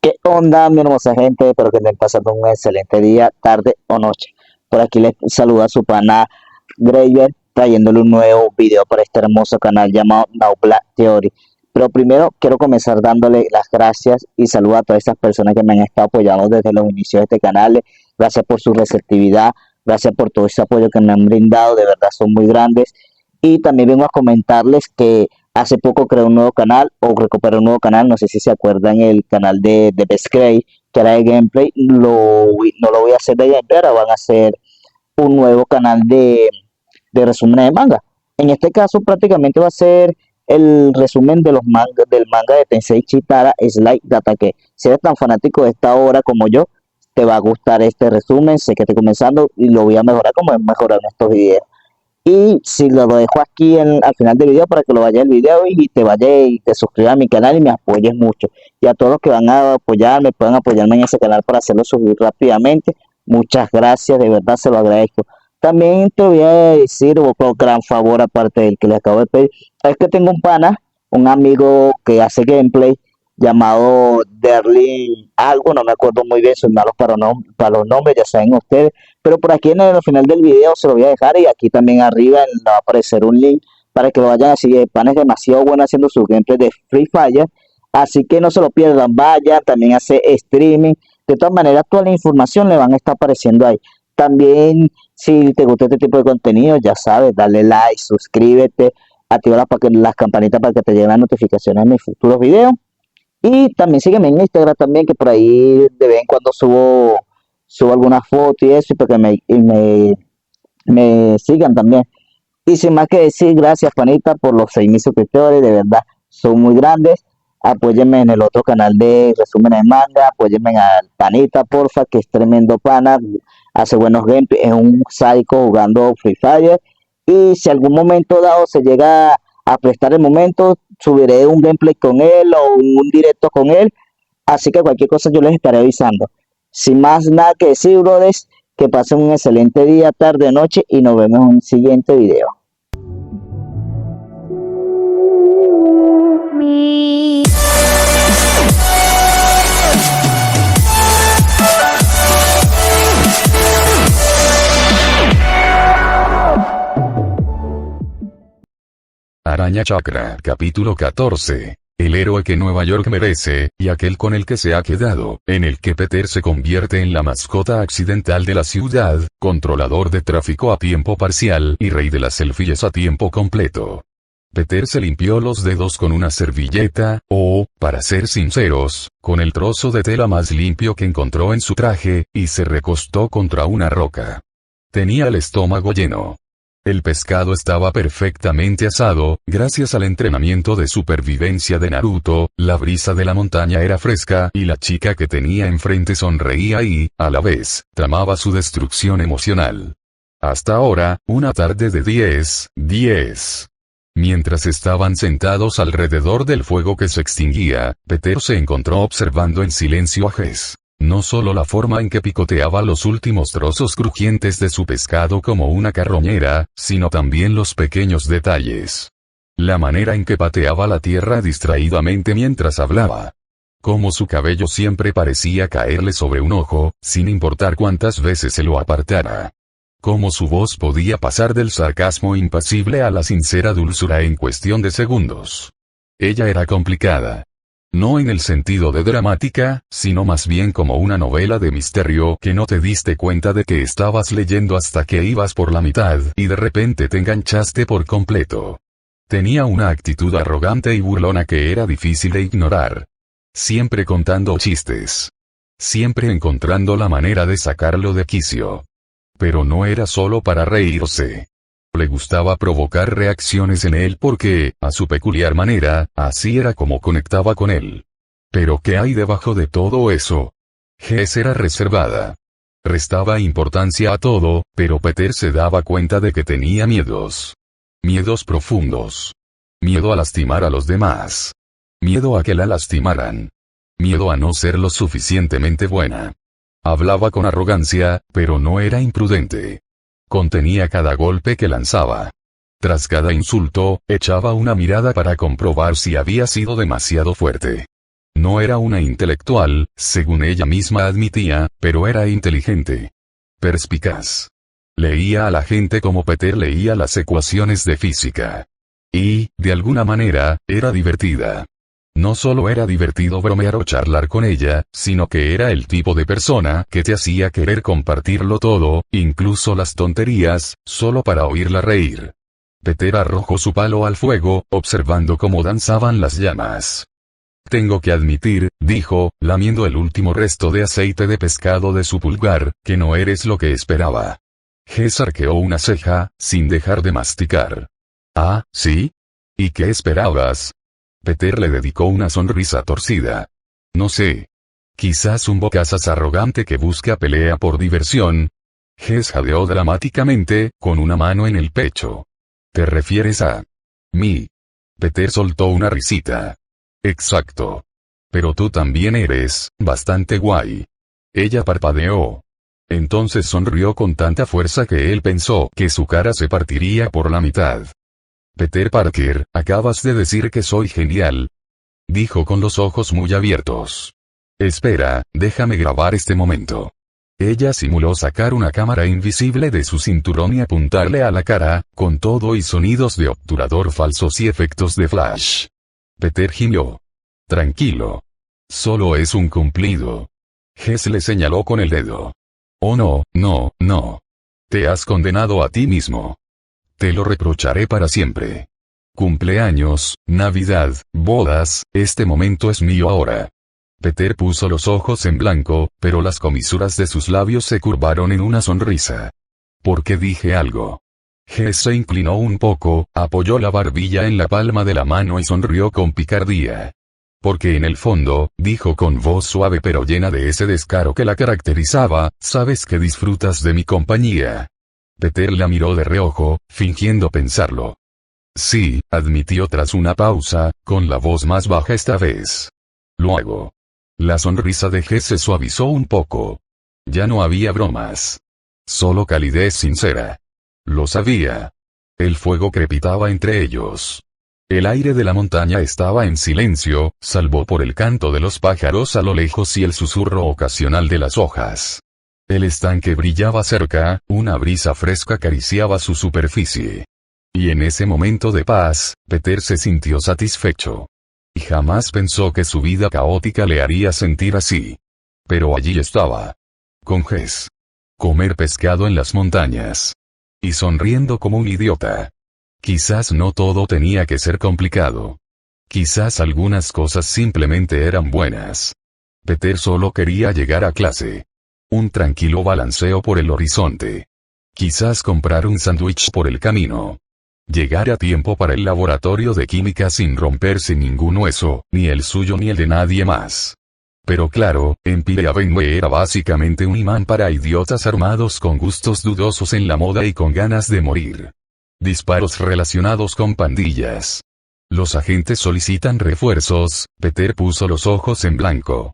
¿Qué onda, mi hermosa gente? Espero que estén pasando un excelente día, tarde o noche. Por aquí les saluda su pana Graver, trayéndole un nuevo video para este hermoso canal llamado Now Black Theory. Pero primero quiero comenzar dándole las gracias y saludar a todas esas personas que me han estado apoyando desde los inicios de este canal. Gracias por su receptividad, gracias por todo ese apoyo que me han brindado, de verdad son muy grandes. Y también vengo a comentarles que hace poco creé un nuevo canal o recuperé un nuevo canal, no sé si se acuerdan el canal de Best Grade, que era de gameplay, no lo voy a hacer de gameplay, ahora van a hacer un nuevo canal de resúmenes de manga. En este caso prácticamente va a ser el resumen de los mangas, del manga de Tensei Chitara Slide Gatake. Si eres tan fanático de esta obra como yo, te va a gustar este resumen, sé que estoy comenzando y lo voy a mejorar como he mejorado en estos videos. Y si lo dejo aquí al final del video para que lo vayas el video y te vayas y te suscribas a mi canal y me apoyes mucho. Y a todos los que van a apoyarme, pueden apoyarme en ese canal para hacerlo subir rápidamente. Muchas gracias, de verdad se lo agradezco. También te voy a decir, otro gran favor aparte del que le acabo de pedir, es que tengo un pana, un amigo que hace gameplay llamado Derlin algo, no me acuerdo muy bien, soy malo para los nombres, ya saben ustedes, pero por aquí en el final del video se lo voy a dejar y aquí también arriba va a aparecer un link para que lo vayan a seguir. El pan es demasiado bueno haciendo su gameplay de Free Fire, así que no se lo pierdan, vayan, también hace streaming, de todas maneras toda la información le van a estar apareciendo ahí. También si te gusta este tipo de contenido, ya sabes, dale like, suscríbete, activa las campanitas para que te lleguen las notificaciones de mis futuros videos. Y también sígueme en Instagram también, que por ahí de vez en cuando subo algunas fotos y eso, y para que me sigan también. Y sin más que decir, gracias panita por los 6.000 suscriptores, de verdad, son muy grandes. Apóyenme en el otro canal de resúmenes de manga, apóyenme al panita, porfa, que es tremendo pana, hace buenos gameplays, es un psycho jugando Free Fire. Y si algún momento dado se llega a prestar el momento, subiré un gameplay con él o un directo con él, así que cualquier cosa yo les estaré avisando. Sin más nada que decir, brothers, que pasen un excelente día, tarde, noche y nos vemos en un siguiente video. Araña Chakra, capítulo 14. El héroe que Nueva York merece, y aquel con el que se ha quedado, en el que Peter se convierte en la mascota accidental de la ciudad, controlador de tráfico a tiempo parcial y rey de las selfies a tiempo completo. Peter se limpió los dedos con una servilleta, o, para ser sinceros, con el trozo de tela más limpio que encontró en su traje, y se recostó contra una roca. Tenía el estómago lleno. El pescado estaba perfectamente asado, gracias al entrenamiento de supervivencia de Naruto, la brisa de la montaña era fresca y la chica que tenía enfrente sonreía y, a la vez, tramaba su destrucción emocional. Hasta ahora, una tarde de 10. Mientras estaban sentados alrededor del fuego que se extinguía, Peter se encontró observando en silencio a Jess. No solo la forma en que picoteaba los últimos trozos crujientes de su pescado como una carroñera, sino también los pequeños detalles. La manera en que pateaba la tierra distraídamente mientras hablaba. Cómo su cabello siempre parecía caerle sobre un ojo, sin importar cuántas veces se lo apartara. Cómo su voz podía pasar del sarcasmo impasible a la sincera dulzura en cuestión de segundos. Ella era complicada. No en el sentido de dramática, sino más bien como una novela de misterio que no te diste cuenta de que estabas leyendo hasta que ibas por la mitad y de repente te enganchaste por completo. Tenía una actitud arrogante y burlona que era difícil de ignorar. Siempre contando chistes. Siempre encontrando la manera de sacarlo de quicio. Pero no era solo para reírse. Le gustaba provocar reacciones en él porque, a su peculiar manera, así era como conectaba con él. Pero ¿qué hay debajo de todo eso? Jess era reservada. Restaba importancia a todo, pero Peter se daba cuenta de que tenía miedos. Miedos profundos. Miedo a lastimar a los demás. Miedo a que la lastimaran. Miedo a no ser lo suficientemente buena. Hablaba con arrogancia, pero no era imprudente. Contenía cada golpe que lanzaba. Tras cada insulto, echaba una mirada para comprobar si había sido demasiado fuerte. No era una intelectual, según ella misma admitía, pero era inteligente. Perspicaz. Leía a la gente como Peter leía las ecuaciones de física. Y, de alguna manera, era divertida. No solo era divertido bromear o charlar con ella, sino que era el tipo de persona que te hacía querer compartirlo todo, incluso las tonterías, solo para oírla reír. Peter arrojó su palo al fuego, observando cómo danzaban las llamas. Tengo que admitir, dijo, lamiendo el último resto de aceite de pescado de su pulgar, que no eres lo que esperaba. Jess arqueó una ceja, sin dejar de masticar. Ah, ¿sí? ¿Y qué esperabas? Peter le dedicó una sonrisa torcida. No sé. Quizás un bocazas arrogante que busca pelea por diversión. Jess jadeó dramáticamente, con una mano en el pecho. ¿Te refieres a mí? Peter soltó una risita. Exacto. Pero tú también eres bastante guay. Ella parpadeó. Entonces sonrió con tanta fuerza que él pensó que su cara se partiría por la mitad. Peter Parker, acabas de decir que soy genial. Dijo con los ojos muy abiertos. Espera, déjame grabar este momento. Ella simuló sacar una cámara invisible de su cinturón y apuntarle a la cara, con todo y sonidos de obturador falsos y efectos de flash. Peter gimió. Tranquilo. Solo es un cumplido. Jess le señaló con el dedo. Oh no, no, no. Te has condenado a ti mismo. Te lo reprocharé para siempre. Cumpleaños, Navidad, bodas, este momento es mío ahora. Peter puso los ojos en blanco, pero las comisuras de sus labios se curvaron en una sonrisa. ¿Por qué dije algo? Jess se inclinó un poco, apoyó la barbilla en la palma de la mano y sonrió con picardía. Porque en el fondo, dijo con voz suave pero llena de ese descaro que la caracterizaba, sabes que disfrutas de mi compañía. Peter la miró de reojo, fingiendo pensarlo. Sí, admitió tras una pausa, con la voz más baja esta vez. Luego. La sonrisa de Jess se suavizó un poco. Ya no había bromas. Solo calidez sincera. Lo sabía. El fuego crepitaba entre ellos. El aire de la montaña estaba en silencio, salvo por el canto de los pájaros a lo lejos y el susurro ocasional de las hojas. El estanque brillaba cerca, una brisa fresca acariciaba su superficie. Y en ese momento de paz, Peter se sintió satisfecho. Y jamás pensó que su vida caótica le haría sentir así. Pero allí estaba. Con Jess. Comer pescado en las montañas. Y sonriendo como un idiota. Quizás no todo tenía que ser complicado. Quizás algunas cosas simplemente eran buenas. Peter solo quería llegar a clase. Un tranquilo balanceo por el horizonte. Quizás comprar un sándwich por el camino. Llegar a tiempo para el laboratorio de química sin romperse ningún hueso, ni el suyo ni el de nadie más. Pero claro, Empire Avenue era básicamente un imán para idiotas armados con gustos dudosos en la moda y con ganas de morir. Disparos relacionados con pandillas. Los agentes solicitan refuerzos, Peter puso los ojos en blanco.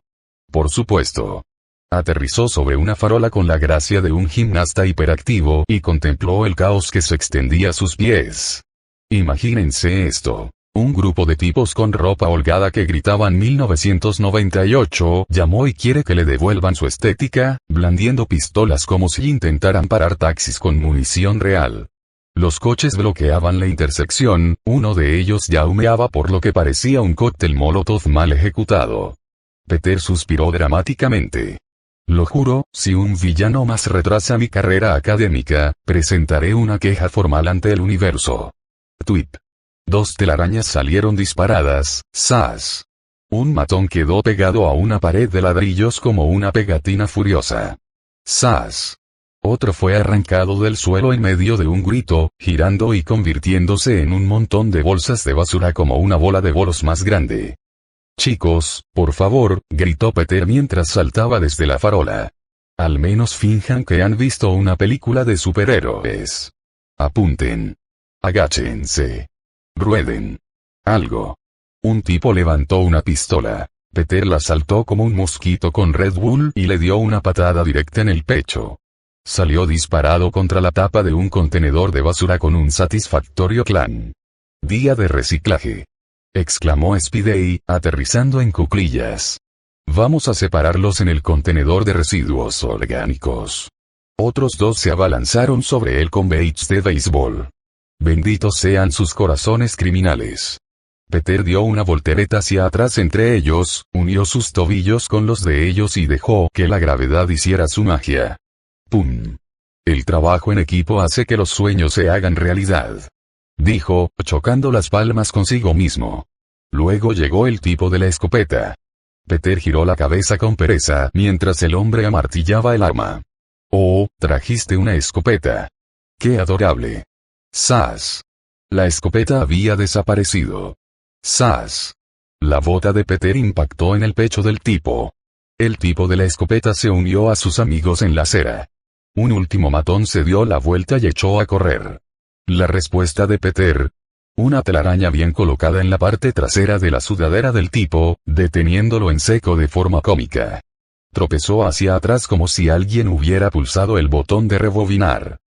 Por supuesto. Aterrizó sobre una farola con la gracia de un gimnasta hiperactivo y contempló el caos que se extendía a sus pies. Imagínense esto. Un grupo de tipos con ropa holgada que gritaban 1998 llamó y quiere que le devuelvan su estética, blandiendo pistolas como si intentaran parar taxis con munición real. Los coches bloqueaban la intersección, uno de ellos ya humeaba por lo que parecía un cóctel molotov mal ejecutado. Peter suspiró dramáticamente. Lo juro, si un villano más retrasa mi carrera académica, presentaré una queja formal ante el universo. Tweet. 2 telarañas salieron disparadas, ¡zas! Un matón quedó pegado a una pared de ladrillos como una pegatina furiosa. ¡Zas! Otro fue arrancado del suelo en medio de un grito, girando y convirtiéndose en un montón de bolsas de basura como una bola de bolos más grande. Chicos, por favor, gritó Peter mientras saltaba desde la farola. Al menos finjan que han visto una película de superhéroes. Apunten. Agáchense. Rueden. Algo. Un tipo levantó una pistola. Peter la saltó como un mosquito con Red Bull y le dio una patada directa en el pecho. Salió disparado contra la tapa de un contenedor de basura con un satisfactorio clan. Día de reciclaje. exclamó Spidey, aterrizando en cuclillas. Vamos a separarlos en el contenedor de residuos orgánicos. Otros dos se abalanzaron sobre él con baits de béisbol. Benditos sean sus corazones criminales. Peter dio una voltereta hacia atrás entre ellos, unió sus tobillos con los de ellos y dejó que la gravedad hiciera su magia. ¡Pum! El trabajo en equipo hace que los sueños se hagan realidad, dijo, chocando las palmas consigo mismo. Luego llegó el tipo de la escopeta. Peter giró la cabeza con pereza mientras el hombre amartillaba el arma. Oh, trajiste una escopeta. ¡Qué adorable! ¡Zas! La escopeta había desaparecido. ¡Zas! La bota de Peter impactó en el pecho del tipo. El tipo de la escopeta se unió a sus amigos en la acera. Un último matón se dio la vuelta y echó a correr. La respuesta de Peter. Una telaraña bien colocada en la parte trasera de la sudadera del tipo, deteniéndolo en seco de forma cómica. Tropezó hacia atrás como si alguien hubiera pulsado el botón de rebobinar.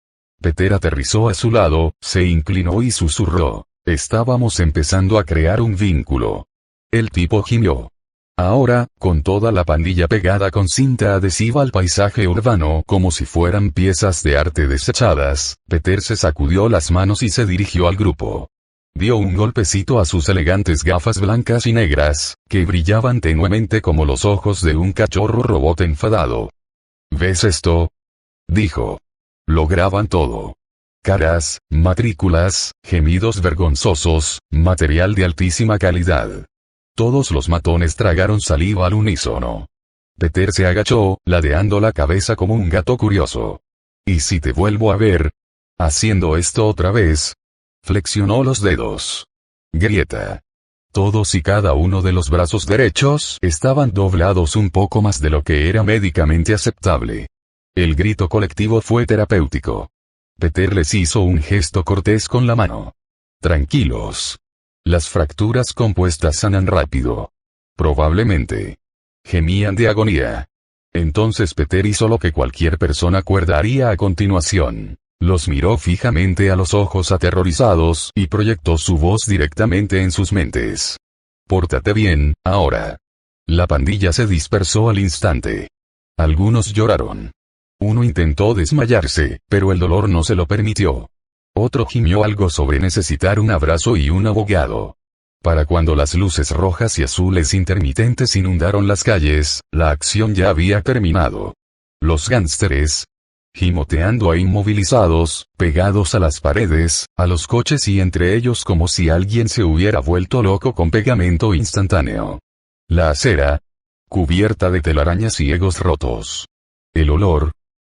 Peter aterrizó a su lado, se inclinó y susurró. Estábamos empezando a crear un vínculo. El tipo gimió. Ahora, con toda la pandilla pegada con cinta adhesiva al paisaje urbano como si fueran piezas de arte desechadas, Peter se sacudió las manos y se dirigió al grupo. Dio un golpecito a sus elegantes gafas blancas y negras, que brillaban tenuemente como los ojos de un cachorro robot enfadado. ¿Ves esto? Dijo. Lo graban todo. Caras, matrículas, gemidos vergonzosos, material de altísima calidad. Todos los matones tragaron saliva al unísono. Peter se agachó, ladeando la cabeza como un gato curioso. ¿Y si te vuelvo a ver? Haciendo esto otra vez. Flexionó los dedos. Grieta. Todos y cada uno de los brazos derechos estaban doblados un poco más de lo que era médicamente aceptable. El grito colectivo fue terapéutico. Peter les hizo un gesto cortés con la mano. Tranquilos. Las fracturas compuestas sanan rápido. Probablemente. Gemían de agonía. Entonces Peter hizo lo que cualquier persona cuerda haría a continuación. Los miró fijamente a los ojos aterrorizados y proyectó su voz directamente en sus mentes. Pórtate bien, ahora. La pandilla se dispersó al instante. Algunos lloraron. Uno intentó desmayarse, pero el dolor no se lo permitió. Otro gimió algo sobre necesitar un abrazo y un abogado. Para cuando las luces rojas y azules intermitentes inundaron las calles, la acción ya había terminado. Los gánsteres, gimoteando a inmovilizados, pegados a las paredes, a los coches y entre ellos como si alguien se hubiera vuelto loco con pegamento instantáneo. La acera, cubierta de telarañas y egos rotos. El olor,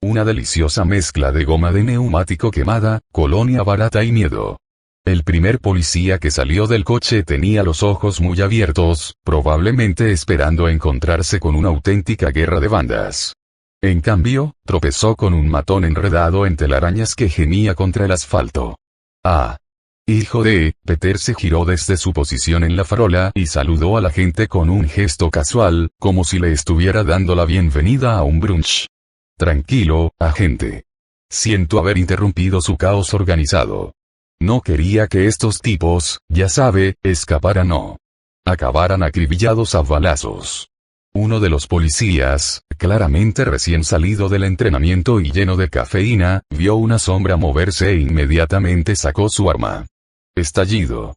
una deliciosa mezcla de goma de neumático quemada, colonia barata y miedo. El primer policía que salió del coche tenía los ojos muy abiertos, probablemente esperando encontrarse con una auténtica guerra de bandas. En cambio, tropezó con un matón enredado en telarañas que gemía contra el asfalto. ¡Ah! Hijo de... Peter se giró desde su posición en la farola y saludó a la gente con un gesto casual, como si le estuviera dando la bienvenida a un brunch. Tranquilo, agente. Siento haber interrumpido su caos organizado. No quería que estos tipos, ya sabe, escaparan o acabaran acribillados a balazos. Uno de los policías, claramente recién salido del entrenamiento y lleno de cafeína, vio una sombra moverse e inmediatamente sacó su arma. Estallido.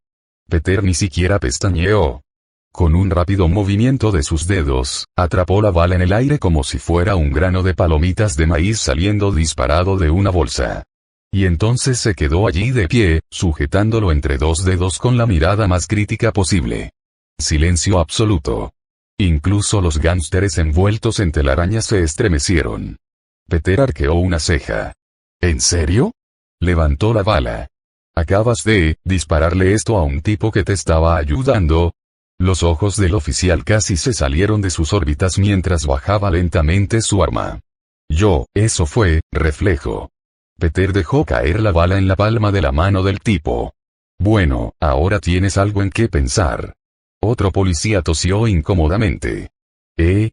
Peter ni siquiera pestañeó. Con un rápido movimiento de sus dedos, atrapó la bala en el aire como si fuera un grano de palomitas de maíz saliendo disparado de una bolsa. Y entonces se quedó allí de pie, sujetándolo entre dos dedos con la mirada más crítica posible. Silencio absoluto. Incluso los gánsteres envueltos en telarañas se estremecieron. Peter arqueó una ceja. ¿En serio? Levantó la bala. ¿Acabas de dispararle esto a un tipo que te estaba ayudando? Los ojos del oficial casi se salieron de sus órbitas mientras bajaba lentamente su arma. Eso fue, reflejo. Peter dejó caer la bala en la palma de la mano del tipo. Bueno, ahora tienes algo en qué pensar. Otro policía tosió incómodamente.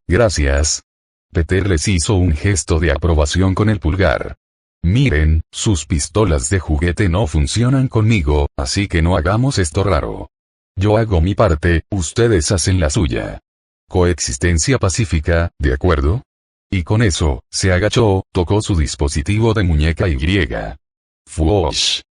Gracias. Peter les hizo un gesto de aprobación con el pulgar. Miren, sus pistolas de juguete no funcionan conmigo, así que no hagamos esto raro. Yo hago mi parte, ustedes hacen la suya. Coexistencia pacífica, ¿de acuerdo? Y con eso, se agachó, tocó su dispositivo de muñeca y griega. ¡Fuosh!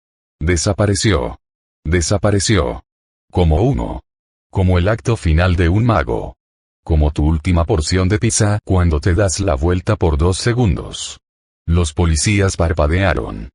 Desapareció. Desapareció. Como humo. Como el acto final de un mago. Como tu última porción de pizza cuando te das la vuelta por 2 segundos. Los policías parpadearon.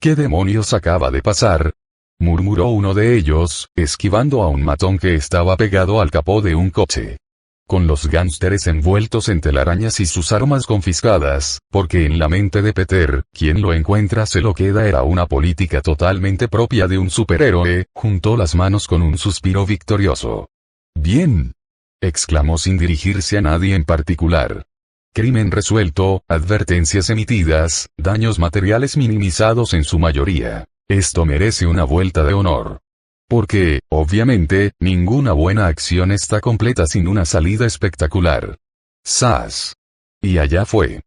¿Qué demonios acaba de pasar?, murmuró uno de ellos, esquivando a un matón que estaba pegado al capó de un coche. Con los gánsteres envueltos en telarañas y sus armas confiscadas, porque en la mente de Peter, quien lo encuentra se lo queda era una política totalmente propia de un superhéroe, juntó las manos con un suspiro victorioso. «Bien», exclamó sin dirigirse a nadie en particular. Crimen resuelto, advertencias emitidas, daños materiales minimizados en su mayoría. Esto merece una vuelta de honor. Porque, obviamente, ninguna buena acción está completa sin una salida espectacular. ¡Zas! Y allá fue.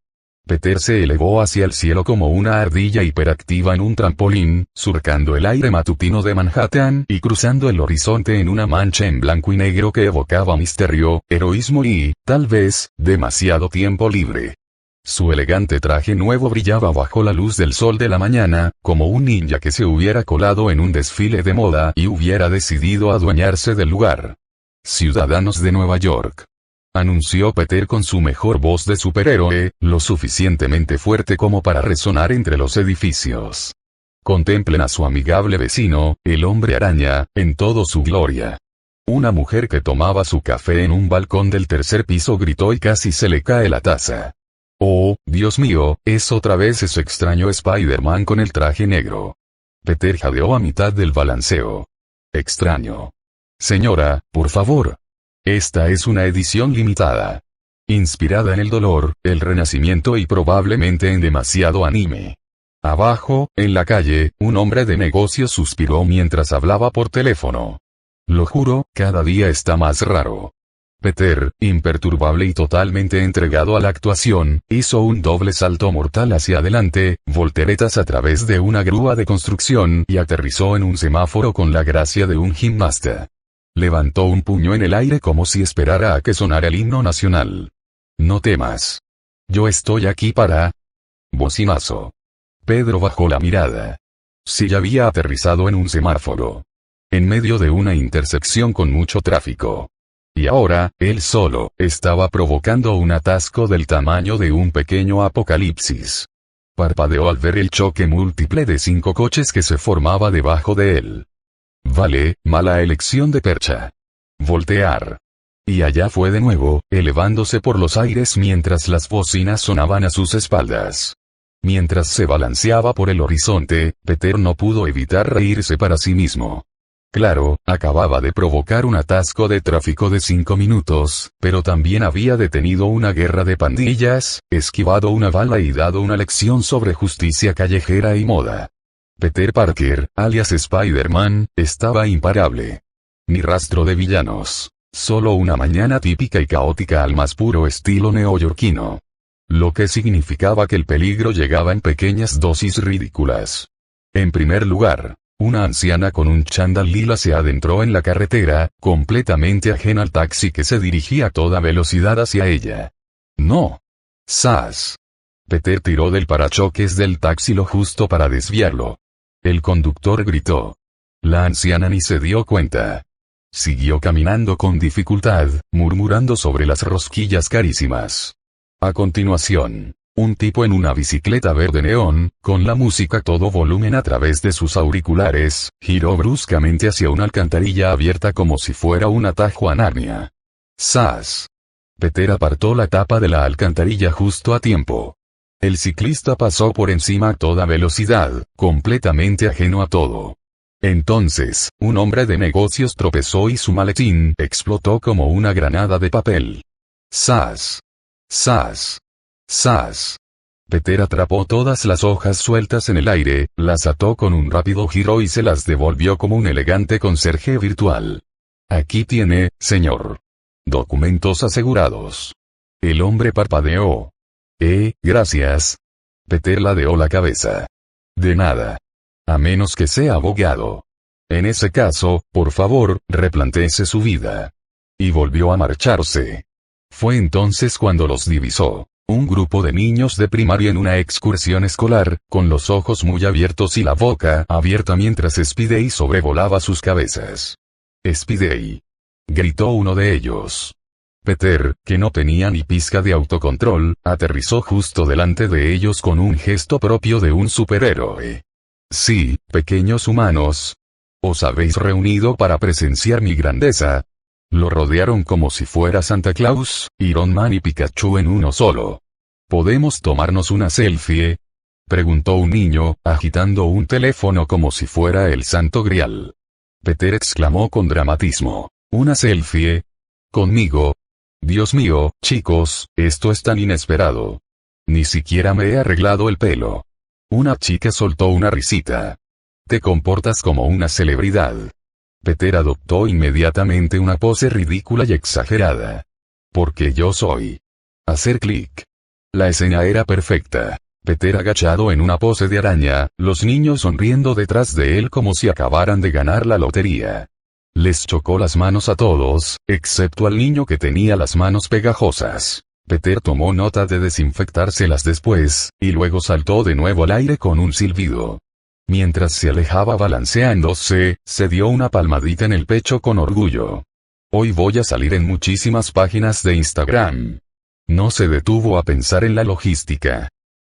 Peter se elevó hacia el cielo como una ardilla hiperactiva en un trampolín, surcando el aire matutino de Manhattan y cruzando el horizonte en una mancha en blanco y negro que evocaba misterio, heroísmo y, tal vez, demasiado tiempo libre. Su elegante traje nuevo brillaba bajo la luz del sol de la mañana, como un ninja que se hubiera colado en un desfile de moda y hubiera decidido adueñarse del lugar. «Ciudadanos de Nueva York», anunció Peter con su mejor voz de superhéroe, lo suficientemente fuerte como para resonar entre los edificios. Contemplen a su amigable vecino, el hombre araña, en todo su gloria. Una mujer que tomaba su café en un balcón del 3er piso gritó y casi se le cae la taza. «Oh, Dios mío, es otra vez ese extraño Spider-Man con el traje negro». Peter jadeó a mitad del balanceo. «Extraño. Señora, por favor. Esta es una edición limitada. Inspirada en el dolor, el renacimiento y probablemente en demasiado anime». Abajo, en la calle, un hombre de negocios suspiró mientras hablaba por teléfono. «Lo juro, cada día está más raro». Peter, imperturbable y totalmente entregado a la actuación, hizo un doble salto mortal hacia adelante, volteretas a través de una grúa de construcción y aterrizó en un semáforo con la gracia de un gimnasta. Levantó un puño en el aire como si esperara a que sonara el himno nacional. «No temas. Yo estoy aquí para...» Bocinazo. Pedro bajó la mirada. Sí, ya había aterrizado en un semáforo. En medio de una intersección con mucho tráfico. Y ahora, él solo, estaba provocando un atasco del tamaño de un pequeño apocalipsis. Parpadeó al ver el choque múltiple de 5 coches que se formaba debajo de él. Vale, mala elección de percha. Voltear. Y allá fue de nuevo, elevándose por los aires mientras las bocinas sonaban a sus espaldas. Mientras se balanceaba por el horizonte, Peter no pudo evitar reírse para sí mismo. Claro, acababa de provocar un atasco de tráfico de 5 minutos, pero también había detenido una guerra de pandillas, esquivado una bala y dado una lección sobre justicia callejera y moda. Peter Parker, alias Spider-Man, estaba imparable. Ni rastro de villanos. Solo una mañana típica y caótica al más puro estilo neoyorquino. Lo que significaba que el peligro llegaba en pequeñas dosis ridículas. En primer lugar, una anciana con un chándal lila se adentró en la carretera, completamente ajena al taxi que se dirigía a toda velocidad hacia ella. ¡No! ¡Zas! Peter tiró del parachoques del taxi lo justo para desviarlo. El conductor gritó. La anciana ni se dio cuenta. Siguió caminando con dificultad, murmurando sobre las rosquillas carísimas. A continuación, un tipo en una bicicleta verde neón, con la música a todo volumen a través de sus auriculares, giró bruscamente hacia una alcantarilla abierta como si fuera un atajo a Narnia. ¡Zas! Peter apartó la tapa de la alcantarilla justo a tiempo. El ciclista pasó por encima a toda velocidad, completamente ajeno a todo. Entonces, un hombre de negocios tropezó y su maletín explotó como una granada de papel. ¡Zas! ¡Zas! ¡Zas! Peter atrapó todas las hojas sueltas en el aire, las ató con un rápido giro y se las devolvió como un elegante conserje virtual. Aquí tiene, señor. Documentos asegurados. El hombre parpadeó. Gracias. Peter ladeó la cabeza. De nada. A menos que sea abogado. En ese caso, por favor, replantéese su vida. Y volvió a marcharse. Fue entonces cuando los divisó. Un grupo de niños de primaria en una excursión escolar, con los ojos muy abiertos y la boca abierta mientras Spidey sobrevolaba sus cabezas. «Spidey», gritó uno de ellos. Peter, que no tenía ni pizca de autocontrol, aterrizó justo delante de ellos con un gesto propio de un superhéroe. «Sí, pequeños humanos. ¿Os habéis reunido para presenciar mi grandeza?» Lo rodearon como si fuera Santa Claus, Iron Man y Pikachu en uno solo. «¿Podemos tomarnos una selfie?», preguntó un niño, agitando un teléfono como si fuera el Santo Grial. Peter exclamó con dramatismo. «¿Una selfie? ¿Conmigo? Dios mío, chicos, esto es tan inesperado. Ni siquiera me he arreglado el pelo». Una chica soltó una risita. «Te comportas como una celebridad». Peter adoptó inmediatamente una pose ridícula y exagerada. «Porque yo soy». Hacer clic. La escena era perfecta. Peter agachado en una pose de araña, los niños sonriendo detrás de él como si acabaran de ganar la lotería. Les chocó las manos a todos, excepto al niño que tenía las manos pegajosas. Peter tomó nota de desinfectárselas después, y luego saltó de nuevo al aire con un silbido. Mientras se alejaba balanceándose, se dio una palmadita en el pecho con orgullo. «Hoy voy a salir en muchísimas páginas de Instagram». No se detuvo a pensar en la logística.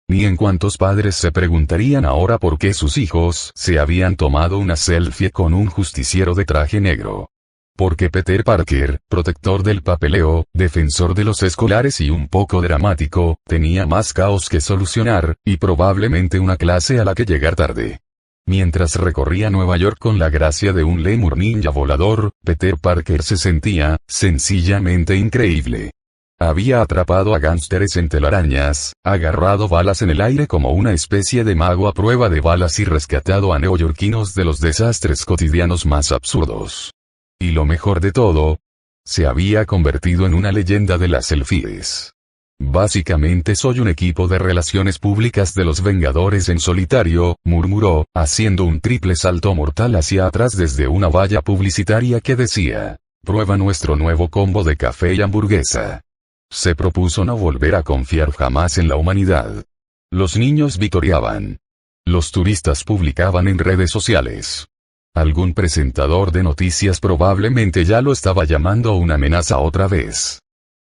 Ni en cuántos padres se preguntarían ahora por qué sus hijos se habían tomado una selfie con un justiciero de traje negro. Porque Peter Parker, protector del papeleo, defensor de los escolares y un poco dramático, tenía más caos que solucionar, y probablemente una clase a la que llegar tarde. Mientras recorría Nueva York con la gracia de un lémur ninja volador, Peter Parker se sentía, sencillamente increíble. Había atrapado a gánsteres en telarañas, agarrado balas en el aire como una especie de mago a prueba de balas y rescatado a neoyorquinos de los desastres cotidianos más absurdos. Y lo mejor de todo, se había convertido en una leyenda de las selfies. «Básicamente soy un equipo de relaciones públicas de los Vengadores en solitario», murmuró, haciendo un triple salto mortal hacia atrás desde una valla publicitaria que decía: «Prueba nuestro nuevo combo de café y hamburguesa». Se propuso no volver a confiar jamás en la humanidad. Los niños vitoreaban. Los turistas publicaban en redes sociales. Algún presentador de noticias probablemente ya lo estaba llamando una amenaza otra vez.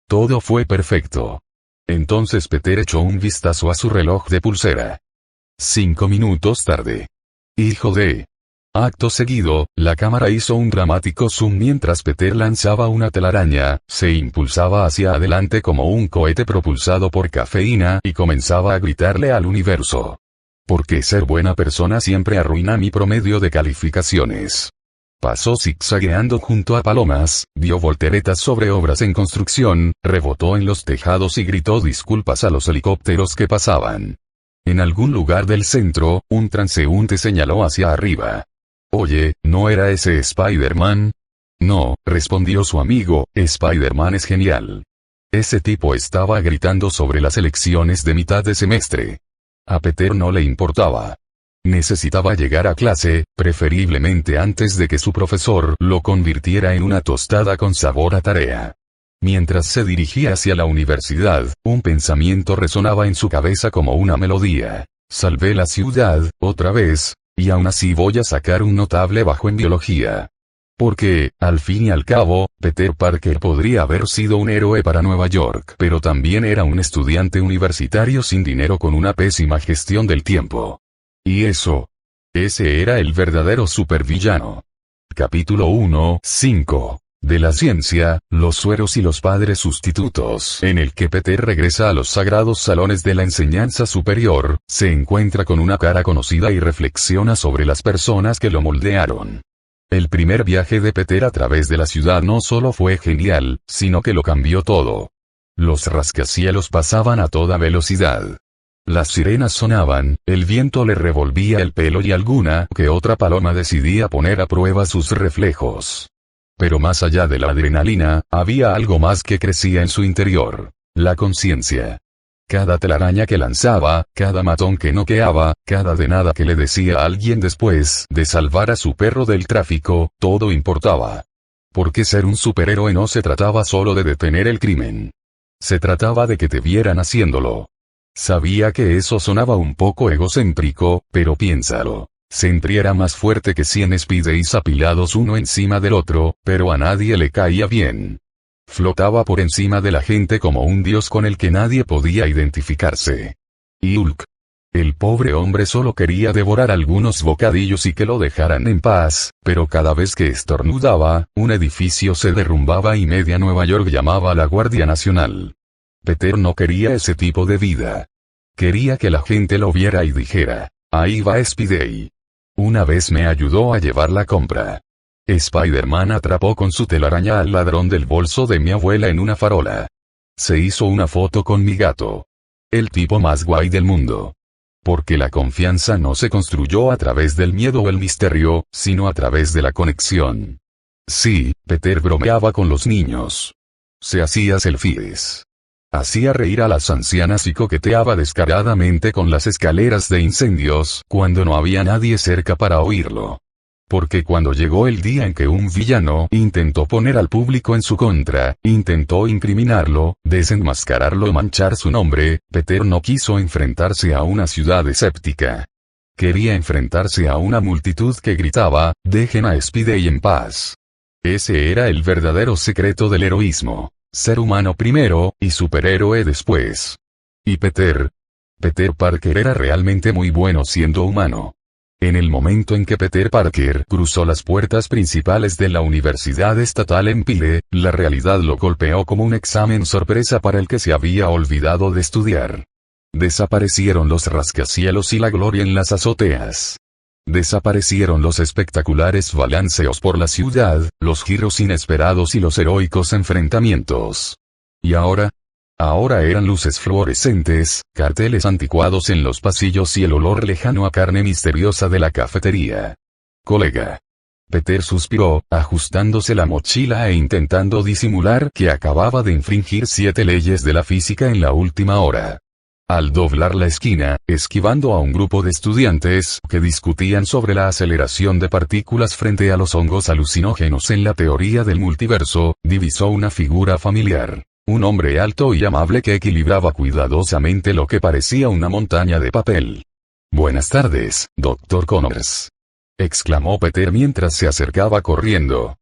Todo fue perfecto. Entonces Peter echó un vistazo a su reloj de pulsera. 5 minutos tarde. Hijo de... Acto seguido, la cámara hizo un dramático zoom mientras Peter lanzaba una telaraña, se impulsaba hacia adelante como un cohete propulsado por cafeína y comenzaba a gritarle al universo: «Porque ser buena persona siempre arruina mi promedio de calificaciones». Pasó zigzagueando junto a palomas, dio volteretas sobre obras en construcción, rebotó en los tejados y gritó disculpas a los helicópteros que pasaban. En algún lugar del centro, un transeúnte señaló hacia arriba. «Oye, ¿no era ese Spider-Man?» «No», respondió su amigo, «Spider-Man es genial». Ese tipo estaba gritando sobre las elecciones de mitad de semestre. A Peter no le importaba. Necesitaba llegar a clase, preferiblemente antes de que su profesor lo convirtiera en una tostada con sabor a tarea. Mientras se dirigía hacia la universidad, un pensamiento resonaba en su cabeza como una melodía. «Salvé la ciudad, otra vez, y aún así voy a sacar un notable bajo en biología». Porque, al fin y al cabo, Peter Parker podría haber sido un héroe para Nueva York, pero también era un estudiante universitario sin dinero con una pésima gestión del tiempo. Y ese era el verdadero supervillano. Capítulo 1:5. De la ciencia, los sueros y los padres sustitutos, en el que Peter regresa a los sagrados salones de la enseñanza superior, se encuentra con una cara conocida y reflexiona sobre las personas que lo moldearon. El primer viaje de Peter a través de la ciudad no solo fue genial, sino que lo cambió todo. Los rascacielos pasaban a toda velocidad. Las sirenas sonaban, el viento le revolvía el pelo y alguna que otra paloma decidía poner a prueba sus reflejos. Pero más allá de la adrenalina, había algo más que crecía en su interior: la conciencia. Cada telaraña que lanzaba, cada matón que noqueaba, cada de nada que le decía a alguien después de salvar a su perro del tráfico, todo importaba. Porque ser un superhéroe no se trataba solo de detener el crimen. Se trataba de que te vieran haciéndolo. Sabía que eso sonaba un poco egocéntrico, pero piénsalo. Sentry era más fuerte que 100 Spideys apilados uno encima del otro, pero a nadie le caía bien. Flotaba por encima de la gente como un dios con el que nadie podía identificarse. Y Hulk. El pobre hombre solo quería devorar algunos bocadillos y que lo dejaran en paz, pero cada vez que estornudaba, un edificio se derrumbaba y media Nueva York llamaba a la Guardia Nacional. Peter no quería ese tipo de vida. Quería que la gente lo viera y dijera, ahí va Spidey. Una vez me ayudó a llevar la compra. Spider-Man atrapó con su telaraña al ladrón del bolso de mi abuela en una farola. Se hizo una foto con mi gato. El tipo más guay del mundo. Porque la confianza no se construyó a través del miedo o el misterio, sino a través de la conexión. Sí, Peter bromeaba con los niños. Se hacía selfies. Hacía reír a las ancianas y coqueteaba descaradamente con las escaleras de incendios cuando no había nadie cerca para oírlo. Porque cuando llegó el día en que un villano intentó poner al público en su contra, intentó incriminarlo, desenmascararlo y manchar su nombre, Peter no quiso enfrentarse a una ciudad escéptica. Quería enfrentarse a una multitud que gritaba, dejen a Spidey en paz. Ese era el verdadero secreto del heroísmo. Ser humano primero, y superhéroe después. Y Peter Parker era realmente muy bueno siendo humano. En el momento en que Peter Parker cruzó las puertas principales de la Universidad Estatal en Pyle, la realidad lo golpeó como un examen sorpresa para el que se había olvidado de estudiar. Desaparecieron los rascacielos y la gloria en las azoteas. Desaparecieron los espectaculares balanceos por la ciudad, los giros inesperados y los heroicos enfrentamientos. ¿Y ahora? Ahora eran luces fluorescentes, carteles anticuados en los pasillos y el olor lejano a carne misteriosa de la cafetería. Colega. Peter suspiró, ajustándose la mochila e intentando disimular que acababa de infringir 7 leyes de la física en la última hora. Al doblar la esquina, esquivando a un grupo de estudiantes que discutían sobre la aceleración de partículas frente a los hongos alucinógenos en la teoría del multiverso, divisó una figura familiar. Un hombre alto y amable que equilibraba cuidadosamente lo que parecía una montaña de papel. «Buenas tardes, Dr. Connors», exclamó Peter mientras se acercaba corriendo.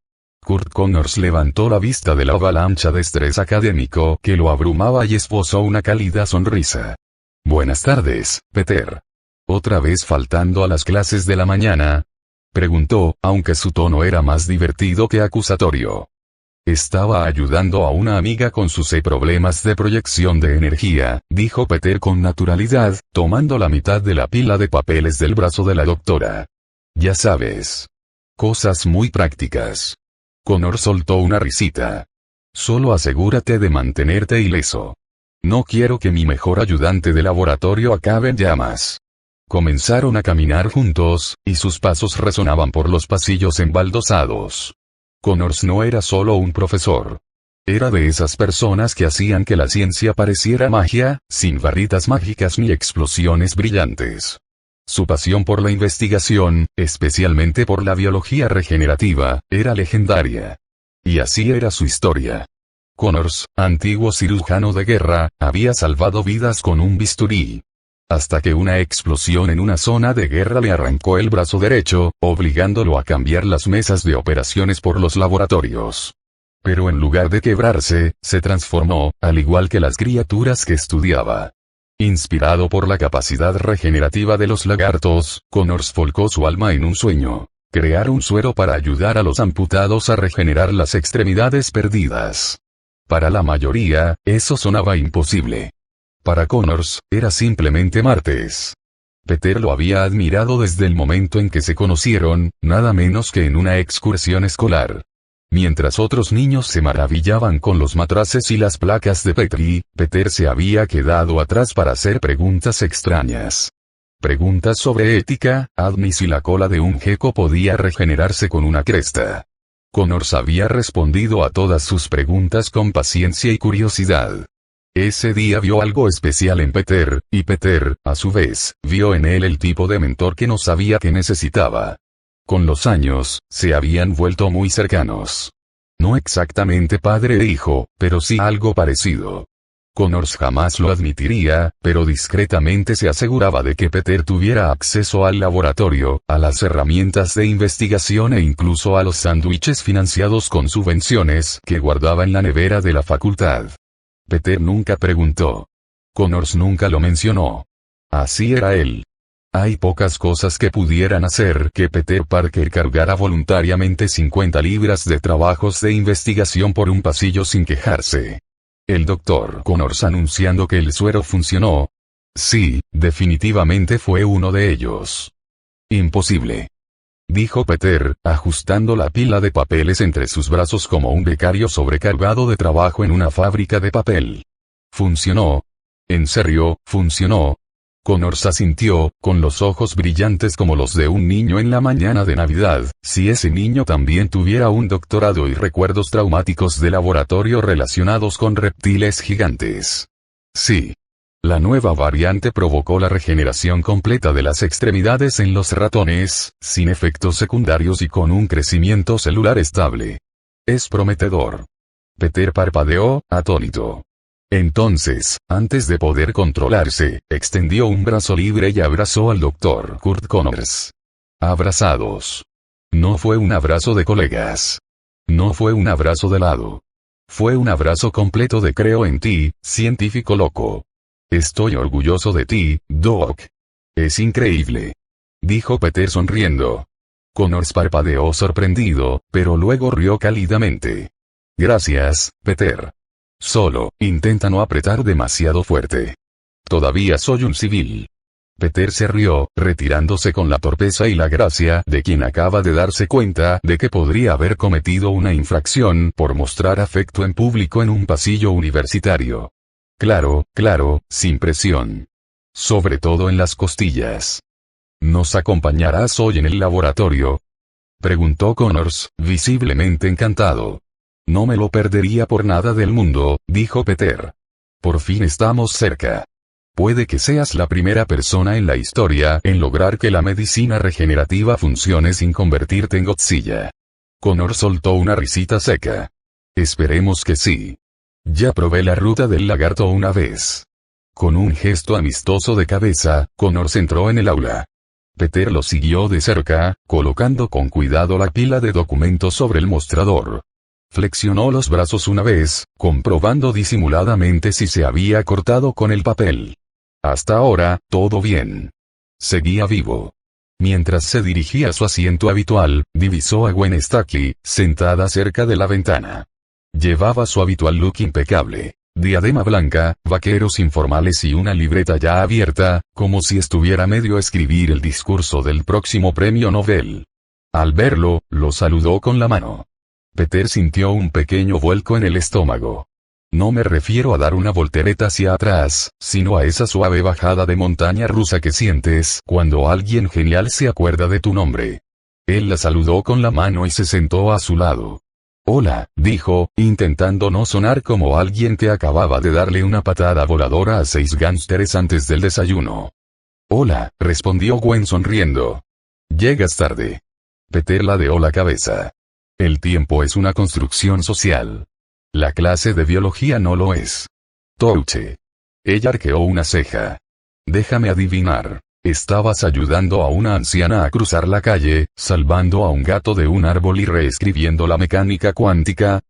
Kurt Connors levantó la vista de la avalancha de estrés académico que lo abrumaba y esbozó una cálida sonrisa. «Buenas tardes, Peter. ¿Otra vez faltando a las clases de la mañana?», preguntó, aunque su tono era más divertido que acusatorio. «Estaba ayudando a una amiga con sus problemas de proyección de energía», dijo Peter con naturalidad, tomando la mitad de la pila de papeles del brazo de la doctora. «Ya sabes. Cosas muy prácticas». Connor soltó una risita. «Solo asegúrate de mantenerte ileso. No quiero que mi mejor ayudante de laboratorio acabe en llamas». Comenzaron a caminar juntos, y sus pasos resonaban por los pasillos embaldosados. Connors no era solo un profesor. Era de esas personas que hacían que la ciencia pareciera magia, sin varitas mágicas ni explosiones brillantes. Su pasión por la investigación, especialmente por la biología regenerativa, era legendaria. Y así era su historia. Connors, antiguo cirujano de guerra, había salvado vidas con un bisturí. Hasta que una explosión en una zona de guerra le arrancó el brazo derecho, obligándolo a cambiar las mesas de operaciones por los laboratorios. Pero en lugar de quebrarse, se transformó, al igual que las criaturas que estudiaba. Inspirado por la capacidad regenerativa de los lagartos, Connors volcó su alma en un sueño: crear un suero para ayudar a los amputados a regenerar las extremidades perdidas. Para la mayoría, eso sonaba imposible. Para Connors, era simplemente martes. Peter lo había admirado desde el momento en que se conocieron, nada menos que en una excursión escolar. Mientras otros niños se maravillaban con los matraces y las placas de Petri, Peter se había quedado atrás para hacer preguntas extrañas. Preguntas sobre ética, si la cola de un gecko podía regenerarse con una cresta. Connors había respondido a todas sus preguntas con paciencia y curiosidad. Ese día vio algo especial en Peter, y Peter, a su vez, vio en él el tipo de mentor que no sabía que necesitaba. Con los años, se habían vuelto muy cercanos. No exactamente padre e hijo, pero sí algo parecido. Connors jamás lo admitiría, pero discretamente se aseguraba de que Peter tuviera acceso al laboratorio, a las herramientas de investigación e incluso a los sándwiches financiados con subvenciones que guardaba en la nevera de la facultad. Peter nunca preguntó. Connors nunca lo mencionó. Así era él. Hay pocas cosas que pudieran hacer que Peter Parker cargara voluntariamente 50 libras de trabajos de investigación por un pasillo sin quejarse. El Dr. Connors anunciando que el suero funcionó. Sí, definitivamente fue uno de ellos. Imposible, dijo Peter, ajustando la pila de papeles entre sus brazos como un becario sobrecargado de trabajo en una fábrica de papel. Funcionó. En serio, funcionó. Connors asintió, con los ojos brillantes como los de un niño en la mañana de Navidad, si ese niño también tuviera un doctorado y recuerdos traumáticos de laboratorio relacionados con reptiles gigantes. Sí. La nueva variante provocó la regeneración completa de las extremidades en los ratones, sin efectos secundarios y con un crecimiento celular estable. Es prometedor. Peter parpadeó, atónito. Entonces, antes de poder controlarse, extendió un brazo libre y abrazó al Dr. Kurt Connors. Abrazados. No fue un abrazo de colegas. No fue un abrazo de lado. Fue un abrazo completo de creo en ti, científico loco. Estoy orgulloso de ti, Doc. Es increíble, dijo Peter sonriendo. Connors parpadeó sorprendido, pero luego rió cálidamente. Gracias, Peter. Solo, intenta no apretar demasiado fuerte. Todavía soy un civil. Peter se rió, retirándose con la torpeza y la gracia de quien acaba de darse cuenta de que podría haber cometido una infracción por mostrar afecto en público en un pasillo universitario. Claro, sin presión. Sobre todo en las costillas. ¿Nos acompañarás hoy en el laboratorio?, preguntó Connors, visiblemente encantado. No me lo perdería por nada del mundo, dijo Peter. Por fin estamos cerca. Puede que seas la primera persona en la historia en lograr que la medicina regenerativa funcione sin convertirte en Godzilla. Connors soltó una risita seca. Esperemos que sí. Ya probé la ruta del lagarto una vez. Con un gesto amistoso de cabeza, Connors entró en el aula. Peter lo siguió de cerca, colocando con cuidado la pila de documentos sobre el mostrador. Flexionó los brazos una vez, comprobando disimuladamente si se había cortado con el papel. Hasta ahora, todo bien. Seguía vivo. Mientras se dirigía a su asiento habitual, divisó a Gwen Stacy, sentada cerca de la ventana. Llevaba su habitual look impecable. Diadema blanca, vaqueros informales y una libreta ya abierta, como si estuviera a medio escribir el discurso del próximo premio Nobel. Al verlo, lo saludó con la mano. Peter sintió un pequeño vuelco en el estómago. No me refiero a dar una voltereta hacia atrás, sino a esa suave bajada de montaña rusa que sientes cuando alguien genial se acuerda de tu nombre. Él la saludó con la mano y se sentó a su lado. Hola, dijo, intentando no sonar como alguien que acababa de darle una patada voladora a 6 gánsteres antes del desayuno. Hola, respondió Gwen sonriendo. Llegas tarde. Peter ladeó la cabeza. El tiempo es una construcción social. La clase de biología no lo es. Touche. Ella arqueó una ceja. Déjame adivinar. Estabas ayudando a una anciana a cruzar la calle, salvando a un gato de un árbol y reescribiendo la mecánica cuántica.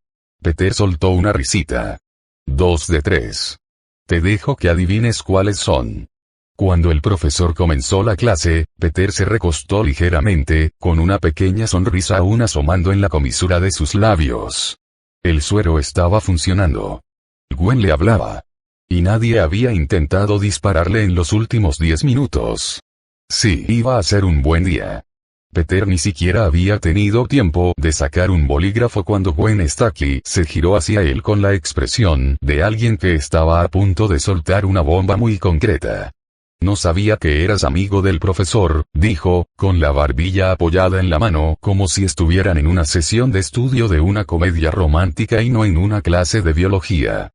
Peter soltó una risita. 2 de 3. Te dejo que adivines cuáles son. Cuando el profesor comenzó la clase, Peter se recostó ligeramente, con una pequeña sonrisa aún asomando en la comisura de sus labios. El suero estaba funcionando. Gwen le hablaba. Y nadie había intentado dispararle en los últimos 10 minutos. Sí, iba a ser un buen día. Peter ni siquiera había tenido tiempo de sacar un bolígrafo cuando Gwen Stacy se giró hacia él con la expresión de alguien que estaba a punto de soltar una bomba muy concreta. No sabía que eras amigo del profesor, dijo, con la barbilla apoyada en la mano como si estuvieran en una sesión de estudio de una comedia romántica y no en una clase de biología.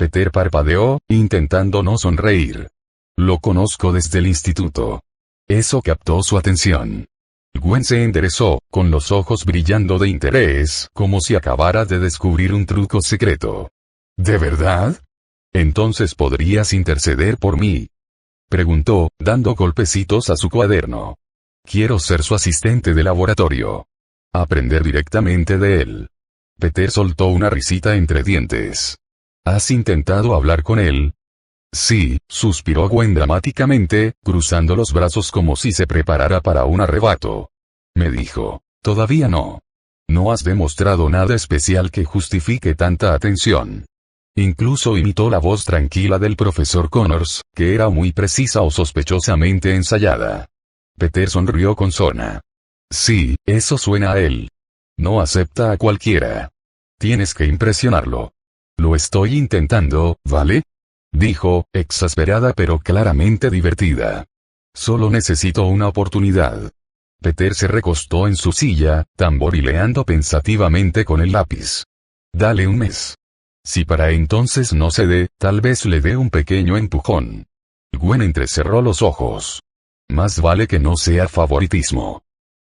Peter parpadeó, intentando no sonreír. Lo conozco desde el instituto. Eso captó su atención. Gwen se enderezó, con los ojos brillando de interés, como si acabara de descubrir un truco secreto. ¿De verdad? Entonces podrías interceder por mí. Preguntó, dando golpecitos a su cuaderno. Quiero ser su asistente de laboratorio. Aprender directamente de él. Peter soltó una risita entre dientes. ¿Has intentado hablar con él? Sí, suspiró Gwen dramáticamente, cruzando los brazos como si se preparara para un arrebato. Me dijo, todavía no. No has demostrado nada especial que justifique tanta atención. Incluso imitó la voz tranquila del profesor Connors, que era muy precisa o sospechosamente ensayada. Peter sonrió con sorna. Sí, eso suena a él. No acepta a cualquiera. Tienes que impresionarlo. Lo estoy intentando, ¿vale? Dijo, exasperada pero claramente divertida. Solo necesito una oportunidad. Peter se recostó en su silla, tamborileando pensativamente con el lápiz. Dale un mes. Si para entonces no cede, tal vez le dé un pequeño empujón. Gwen entrecerró los ojos. Más vale que no sea favoritismo.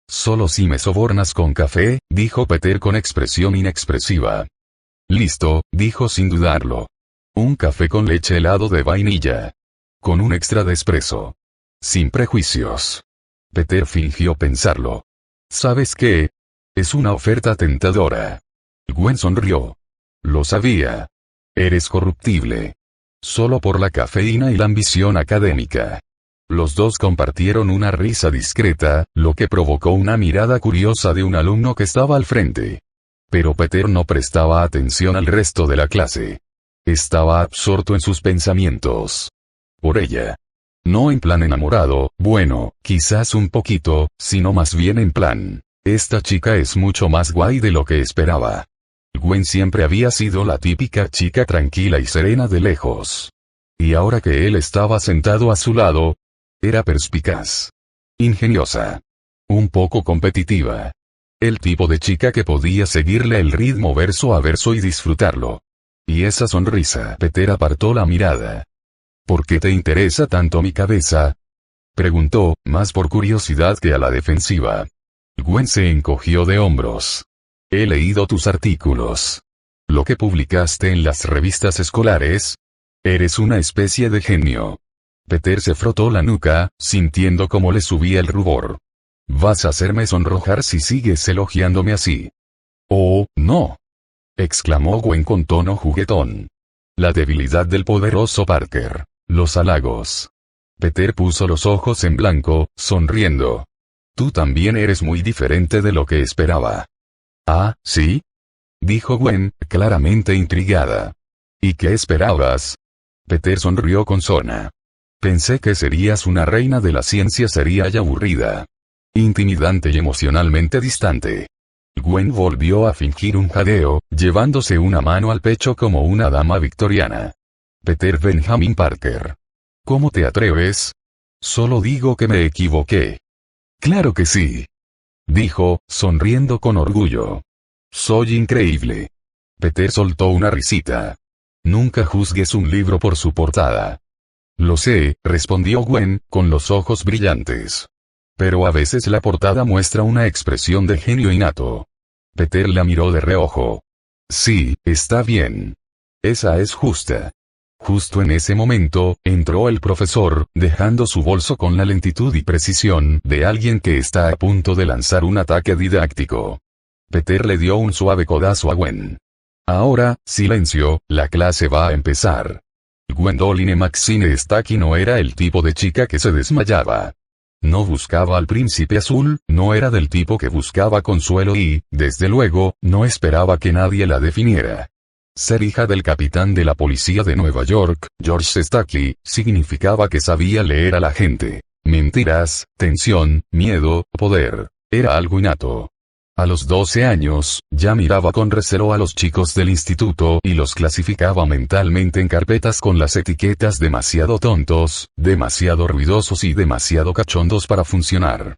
Solo si me sobornas con café, dijo Peter con expresión inexpresiva. Listo, dijo sin dudarlo. Un café con leche helado de vainilla. Con un extra de espresso. Sin prejuicios. Peter fingió pensarlo. ¿Sabes qué? Es una oferta tentadora. Gwen sonrió. Lo sabía. Eres corruptible. Solo por la cafeína y la ambición académica. Los dos compartieron una risa discreta, lo que provocó una mirada curiosa de un alumno que estaba al frente. Pero Peter no prestaba atención al resto de la clase. Estaba absorto en sus pensamientos. Por ella. No en plan enamorado, bueno, quizás un poquito, sino más bien en plan, esta chica es mucho más guay de lo que esperaba. Gwen siempre había sido la típica chica tranquila y serena de lejos. Y ahora que él estaba sentado a su lado, era perspicaz. Ingeniosa. Un poco competitiva. El tipo de chica que podía seguirle el ritmo verso a verso y disfrutarlo. Y esa sonrisa. Peter apartó la mirada. ¿Por qué te interesa tanto mi cabeza? Preguntó, más por curiosidad que a la defensiva. Gwen se encogió de hombros. He leído tus artículos. Lo que publicaste en las revistas escolares. Eres una especie de genio. Peter se frotó la nuca, sintiendo cómo le subía el rubor. Vas a hacerme sonrojar si sigues elogiándome así. Oh, no. Exclamó Gwen con tono juguetón. La debilidad del poderoso Parker. Los halagos. Peter puso los ojos en blanco, sonriendo. Tú también eres muy diferente de lo que esperaba. Ah, ¿sí? Dijo Gwen, claramente intrigada. ¿Y qué esperabas? Peter sonrió con sorna. Pensé que serías una reina de la ciencia seria y aburrida. Intimidante y emocionalmente distante. Gwen volvió a fingir un jadeo, llevándose una mano al pecho como una dama victoriana. Peter Benjamin Parker. ¿Cómo te atreves? Solo digo que me equivoqué. Claro que sí. Dijo, sonriendo con orgullo. Soy increíble. Peter soltó una risita. Nunca juzgues un libro por su portada. Lo sé, respondió Gwen, con los ojos brillantes. Pero a veces la portada muestra una expresión de genio innato. Peter la miró de reojo. Sí, está bien. Esa es justa. Justo en ese momento, entró el profesor, dejando su bolso con la lentitud y precisión de alguien que está a punto de lanzar un ataque didáctico. Peter le dio un suave codazo a Gwen. Ahora, silencio, la clase va a empezar. Gwendoline Maxine Stacky no era el tipo de chica que se desmayaba. No buscaba al príncipe azul, no era del tipo que buscaba consuelo y, desde luego, no esperaba que nadie la definiera. Ser hija del capitán de la policía de Nueva York, George Stacky, significaba que sabía leer a la gente. Mentiras, tensión, miedo, poder. Era algo innato. A los 12 años, ya miraba con recelo a los chicos del instituto y los clasificaba mentalmente en carpetas con las etiquetas demasiado tontos, demasiado ruidosos y demasiado cachondos para funcionar.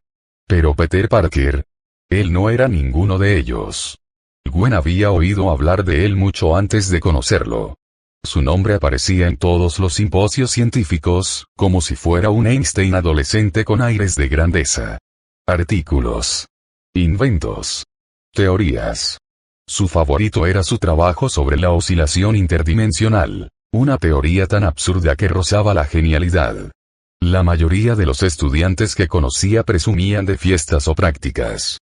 Pero Peter Parker. Él no era ninguno de ellos. Gwen había oído hablar de él mucho antes de conocerlo. Su nombre aparecía en todos los simposios científicos, como si fuera un Einstein adolescente con aires de grandeza. Artículos. Inventos. Teorías. Su favorito era su trabajo sobre la oscilación interdimensional, una teoría tan absurda que rozaba la genialidad. La mayoría de los estudiantes que conocía presumían de fiestas o prácticas.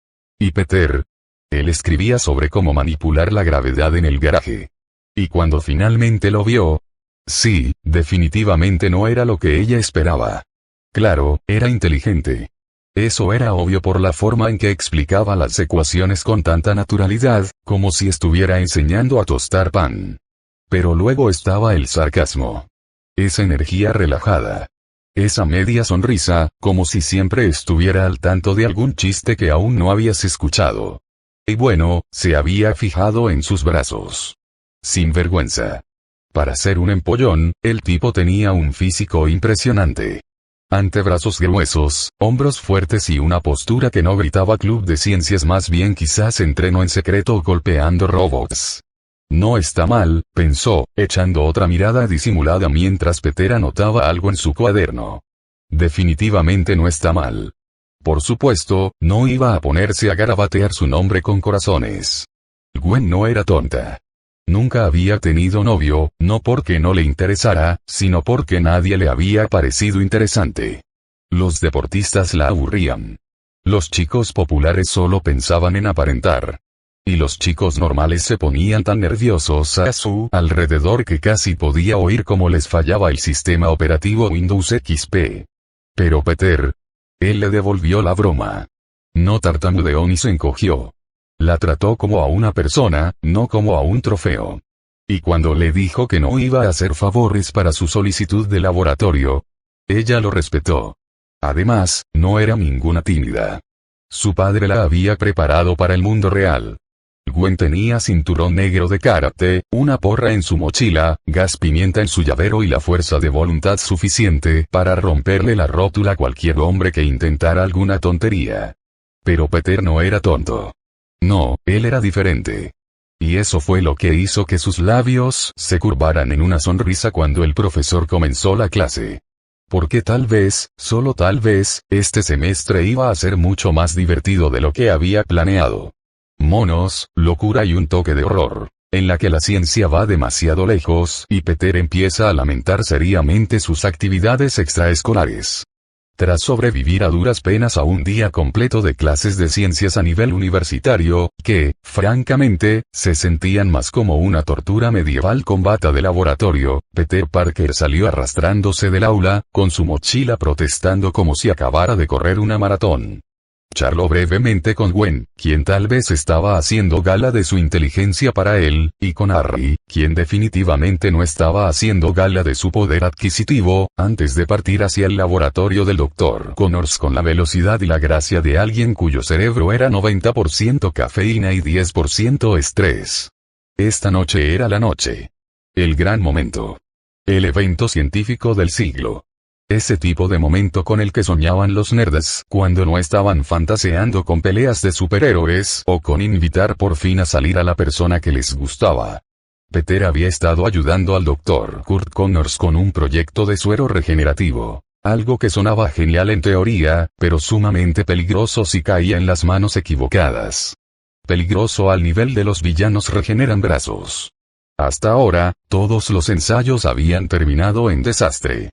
Y Peter. Él escribía sobre cómo manipular la gravedad en el garaje. Y cuando finalmente lo vio, sí, definitivamente no era lo que ella esperaba. Claro, era inteligente. Eso era obvio por la forma en que explicaba las ecuaciones con tanta naturalidad, como si estuviera enseñando a tostar pan. Pero luego estaba el sarcasmo. Esa energía relajada. Esa media sonrisa, como si siempre estuviera al tanto de algún chiste que aún no habías escuchado. Y bueno, se había fijado en sus brazos. Sin vergüenza. Para ser un empollón, el tipo tenía un físico impresionante. Antebrazos gruesos, hombros fuertes y una postura que no gritaba club de ciencias, más bien quizás entrenó en secreto golpeando robots. No está mal, pensó, echando otra mirada disimulada mientras Peter anotaba algo en su cuaderno. Definitivamente no está mal. Por supuesto, no iba a ponerse a garabatear su nombre con corazones. Gwen no era tonta. Nunca había tenido novio, no porque no le interesara, sino porque nadie le había parecido interesante. Los deportistas la aburrían. Los chicos populares solo pensaban en aparentar. Y los chicos normales se ponían tan nerviosos a su alrededor que casi podía oír cómo les fallaba el sistema operativo Windows XP. Pero Peter. Él le devolvió la broma. No tartamudeó ni se encogió. La trató como a una persona, no como a un trofeo. Y cuando le dijo que no iba a hacer favores para su solicitud de laboratorio, ella lo respetó. Además, no era ninguna tímida. Su padre la había preparado para el mundo real. Gwen tenía cinturón negro de karate, una porra en su mochila, gas pimienta en su llavero y la fuerza de voluntad suficiente para romperle la rótula a cualquier hombre que intentara alguna tontería. Pero Peter no era tonto. No, él era diferente. Y eso fue lo que hizo que sus labios se curvaran en una sonrisa cuando el profesor comenzó la clase. Porque tal vez, solo tal vez, este semestre iba a ser mucho más divertido de lo que había planeado. Monos, locura y un toque de horror, en la que la ciencia va demasiado lejos y Peter empieza a lamentar seriamente sus actividades extraescolares. Tras sobrevivir a duras penas a un día completo de clases de ciencias a nivel universitario, que, francamente, se sentían más como una tortura medieval con bata de laboratorio, Peter Parker salió arrastrándose del aula, con su mochila protestando como si acabara de correr una maratón. Charló brevemente con Gwen, quien tal vez estaba haciendo gala de su inteligencia para él, y con Harry, quien definitivamente no estaba haciendo gala de su poder adquisitivo, antes de partir hacia el laboratorio del Dr. Connors con la velocidad y la gracia de alguien cuyo cerebro era 90% cafeína y 10% estrés. Esta noche era la noche. El gran momento. El evento científico del siglo. Ese tipo de momento con el que soñaban los nerds cuando no estaban fantaseando con peleas de superhéroes o con invitar por fin a salir a la persona que les gustaba. Peter había estado ayudando al Dr. Kurt Connors con un proyecto de suero regenerativo, algo que sonaba genial en teoría, pero sumamente peligroso si caía en las manos equivocadas. Peligroso al nivel de los villanos regeneran brazos. Hasta ahora, todos los ensayos habían terminado en desastre.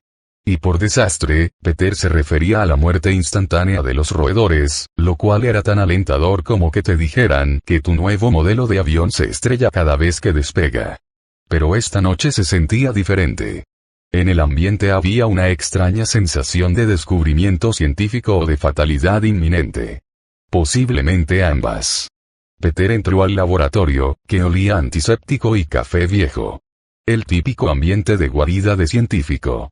Y por desastre, Peter se refería a la muerte instantánea de los roedores, lo cual era tan alentador como que te dijeran que tu nuevo modelo de avión se estrella cada vez que despega. Pero esta noche se sentía diferente. En el ambiente había una extraña sensación de descubrimiento científico o de fatalidad inminente. Posiblemente ambas. Peter entró al laboratorio, que olía a antiséptico y café viejo. El típico ambiente de guarida de científico.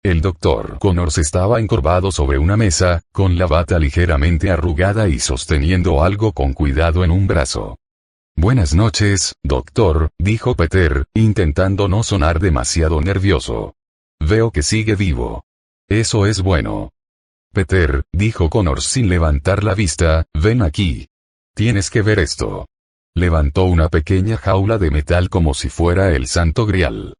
El Dr. Connors estaba encorvado sobre una mesa, con la bata ligeramente arrugada y sosteniendo algo con cuidado en un brazo. Buenas noches, doctor, dijo Peter, intentando no sonar demasiado nervioso. Veo que sigue vivo. Eso es bueno. Peter, dijo Connors sin levantar la vista, ven aquí. Tienes que ver esto. Levantó una pequeña jaula de metal como si fuera el Santo Grial.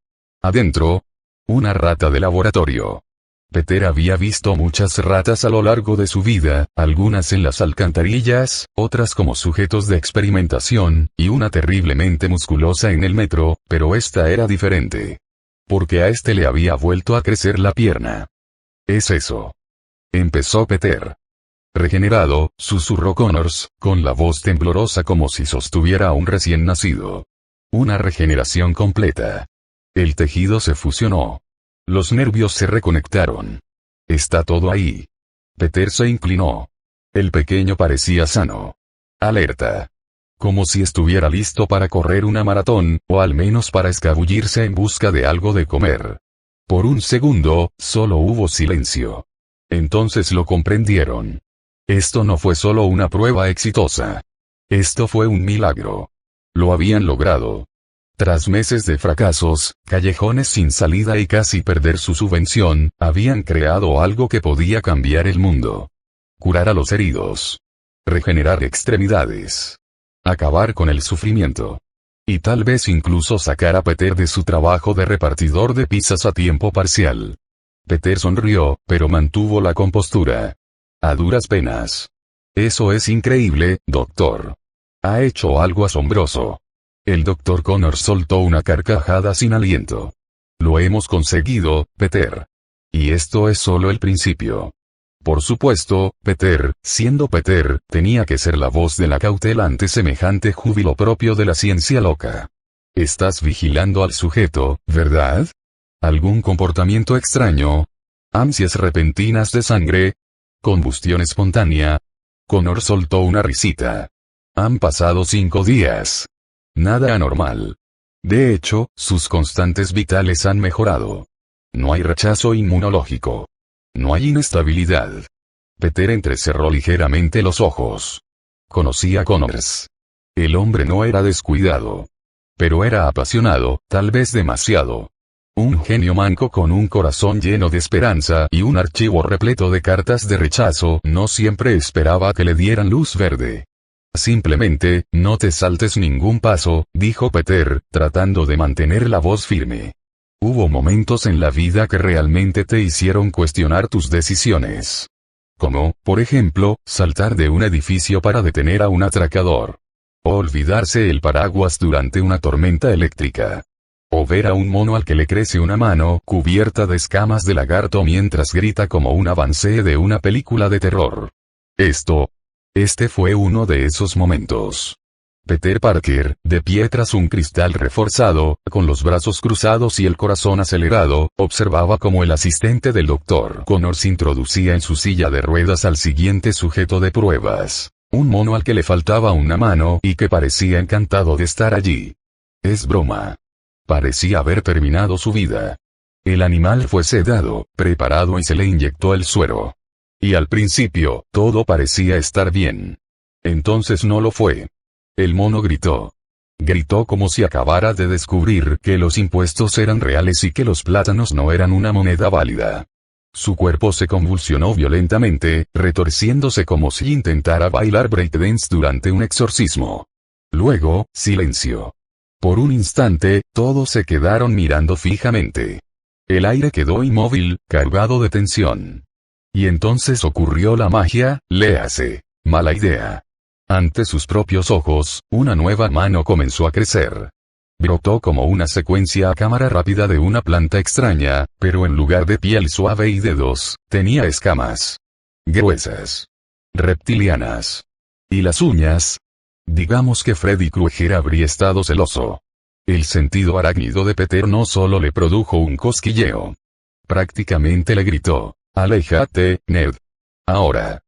Adentro, una rata de laboratorio. Peter había visto muchas ratas a lo largo de su vida, algunas en las alcantarillas, otras como sujetos de experimentación, y una terriblemente musculosa en el metro, pero esta era diferente. Porque a este le había vuelto a crecer la pierna. Es eso. Empezó Peter. Regenerado, susurró Connors, con la voz temblorosa como si sostuviera a un recién nacido. Una regeneración completa. El tejido se fusionó. Los nervios se reconectaron. Está todo ahí. Peter se inclinó. El pequeño parecía sano. Alerta. Como si estuviera listo para correr una maratón, o al menos para escabullirse en busca de algo de comer. Por un segundo, solo hubo silencio. Entonces lo comprendieron. Esto no fue solo una prueba exitosa. Esto fue un milagro. Lo habían logrado. Tras meses de fracasos, callejones sin salida y casi perder su subvención, habían creado algo que podía cambiar el mundo. Curar a los heridos. Regenerar extremidades. Acabar con el sufrimiento. Y tal vez incluso sacar a Peter de su trabajo de repartidor de pizzas a tiempo parcial. Peter sonrió, pero mantuvo la compostura. A duras penas. Eso es increíble, doctor. Ha hecho algo asombroso. El Dr. Connors soltó una carcajada sin aliento. Lo hemos conseguido, Peter. Y esto es solo el principio. Por supuesto, Peter, siendo Peter, tenía que ser la voz de la cautela ante semejante júbilo propio de la ciencia loca. Estás vigilando al sujeto, ¿verdad? ¿Algún comportamiento extraño? ¿Ansias repentinas de sangre? ¿Combustión espontánea? Connors soltó una risita. Han pasado 5 días. Nada anormal. De hecho, sus constantes vitales han mejorado. No hay rechazo inmunológico. No hay inestabilidad. Peter entrecerró ligeramente los ojos. Conocía a Connors. El hombre no era descuidado. Pero era apasionado, tal vez demasiado. Un genio manco con un corazón lleno de esperanza y un archivo repleto de cartas de rechazo no siempre esperaba que le dieran luz verde. Simplemente, no te saltes ningún paso, dijo Peter, tratando de mantener la voz firme. Hubo momentos en la vida que realmente te hicieron cuestionar tus decisiones. Como, por ejemplo, saltar de un edificio para detener a un atracador. O olvidarse el paraguas durante una tormenta eléctrica. O ver a un mono al que le crece una mano cubierta de escamas de lagarto mientras grita como un avance de una película de terror. Este fue uno de esos momentos. Peter Parker, de pie tras un cristal reforzado, con los brazos cruzados y el corazón acelerado, observaba cómo el asistente del Dr. Connors introducía en su silla de ruedas al siguiente sujeto de pruebas. Un mono al que le faltaba una mano y que parecía encantado de estar allí. Es broma. Parecía haber terminado su vida. El animal fue sedado, preparado y se le inyectó el suero. Y al principio, todo parecía estar bien. Entonces no lo fue. El mono gritó. Gritó como si acabara de descubrir que los impuestos eran reales y que los plátanos no eran una moneda válida. Su cuerpo se convulsionó violentamente, retorciéndose como si intentara bailar breakdance durante un exorcismo. Luego, silencio. Por un instante, todos se quedaron mirando fijamente. El aire quedó inmóvil, cargado de tensión. Y entonces ocurrió la magia, léase. Mala idea. Ante sus propios ojos, una nueva mano comenzó a crecer. Brotó como una secuencia a cámara rápida de una planta extraña, pero en lugar de piel suave y dedos, tenía escamas. Gruesas. Reptilianas. Y las uñas. Digamos que Freddy Krueger habría estado celoso. El sentido arácnido de Peter no solo le produjo un cosquilleo. Prácticamente le gritó. Aléjate, Ned. Ahora.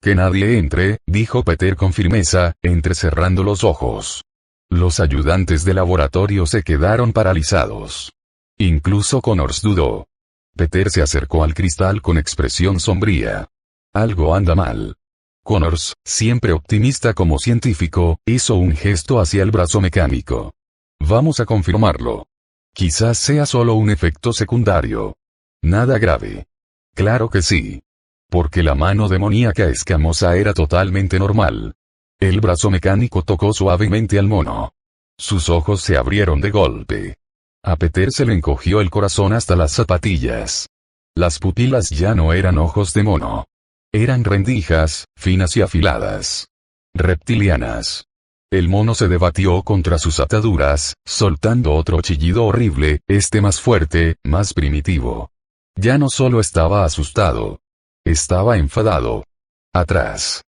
Que nadie entre, dijo Peter con firmeza, entrecerrando los ojos. Los ayudantes de laboratorio se quedaron paralizados. Incluso Connors dudó. Peter se acercó al cristal con expresión sombría. Algo anda mal. Connors, siempre optimista como científico, hizo un gesto hacia el brazo mecánico. Vamos a confirmarlo. Quizás sea solo un efecto secundario. Nada grave. Claro que sí. Porque la mano demoníaca escamosa era totalmente normal. El brazo mecánico tocó suavemente al mono. Sus ojos se abrieron de golpe. A Peter se le encogió el corazón hasta las zapatillas. Las pupilas ya no eran ojos de mono. Eran rendijas, finas y afiladas. Reptilianas. El mono se debatió contra sus ataduras, soltando otro chillido horrible, más fuerte, más primitivo. Ya no solo estaba asustado. Estaba enfadado. Atrás.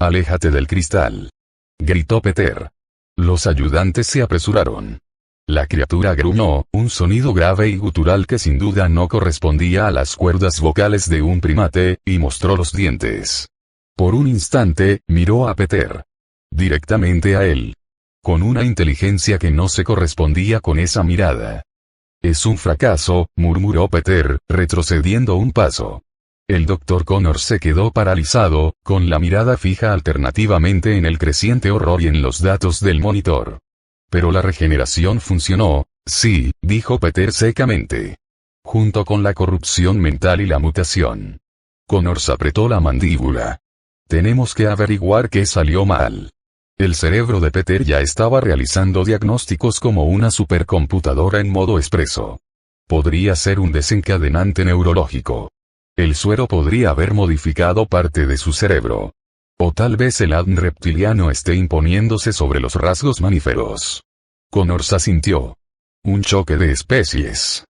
Aléjate del cristal. Gritó Peter. Los ayudantes se apresuraron. La criatura gruñó, un sonido grave y gutural que sin duda no correspondía a las cuerdas vocales de un primate, y mostró los dientes. Por un instante, miró a Peter. Directamente a él. Con una inteligencia que no se correspondía con esa mirada. Es un fracaso, murmuró Peter, retrocediendo un paso. El Dr. Connors se quedó paralizado, con la mirada fija alternativamente en el creciente horror y en los datos del monitor. Pero la regeneración funcionó, sí, dijo Peter secamente. Junto con la corrupción mental y la mutación. Connors apretó la mandíbula. Tenemos que averiguar qué salió mal. El cerebro de Peter ya estaba realizando diagnósticos como una supercomputadora en modo expreso. Podría ser un desencadenante neurológico. El suero podría haber modificado parte de su cerebro. O tal vez el ADN reptiliano esté imponiéndose sobre los rasgos mamíferos. Connors asintió. Un choque de especies.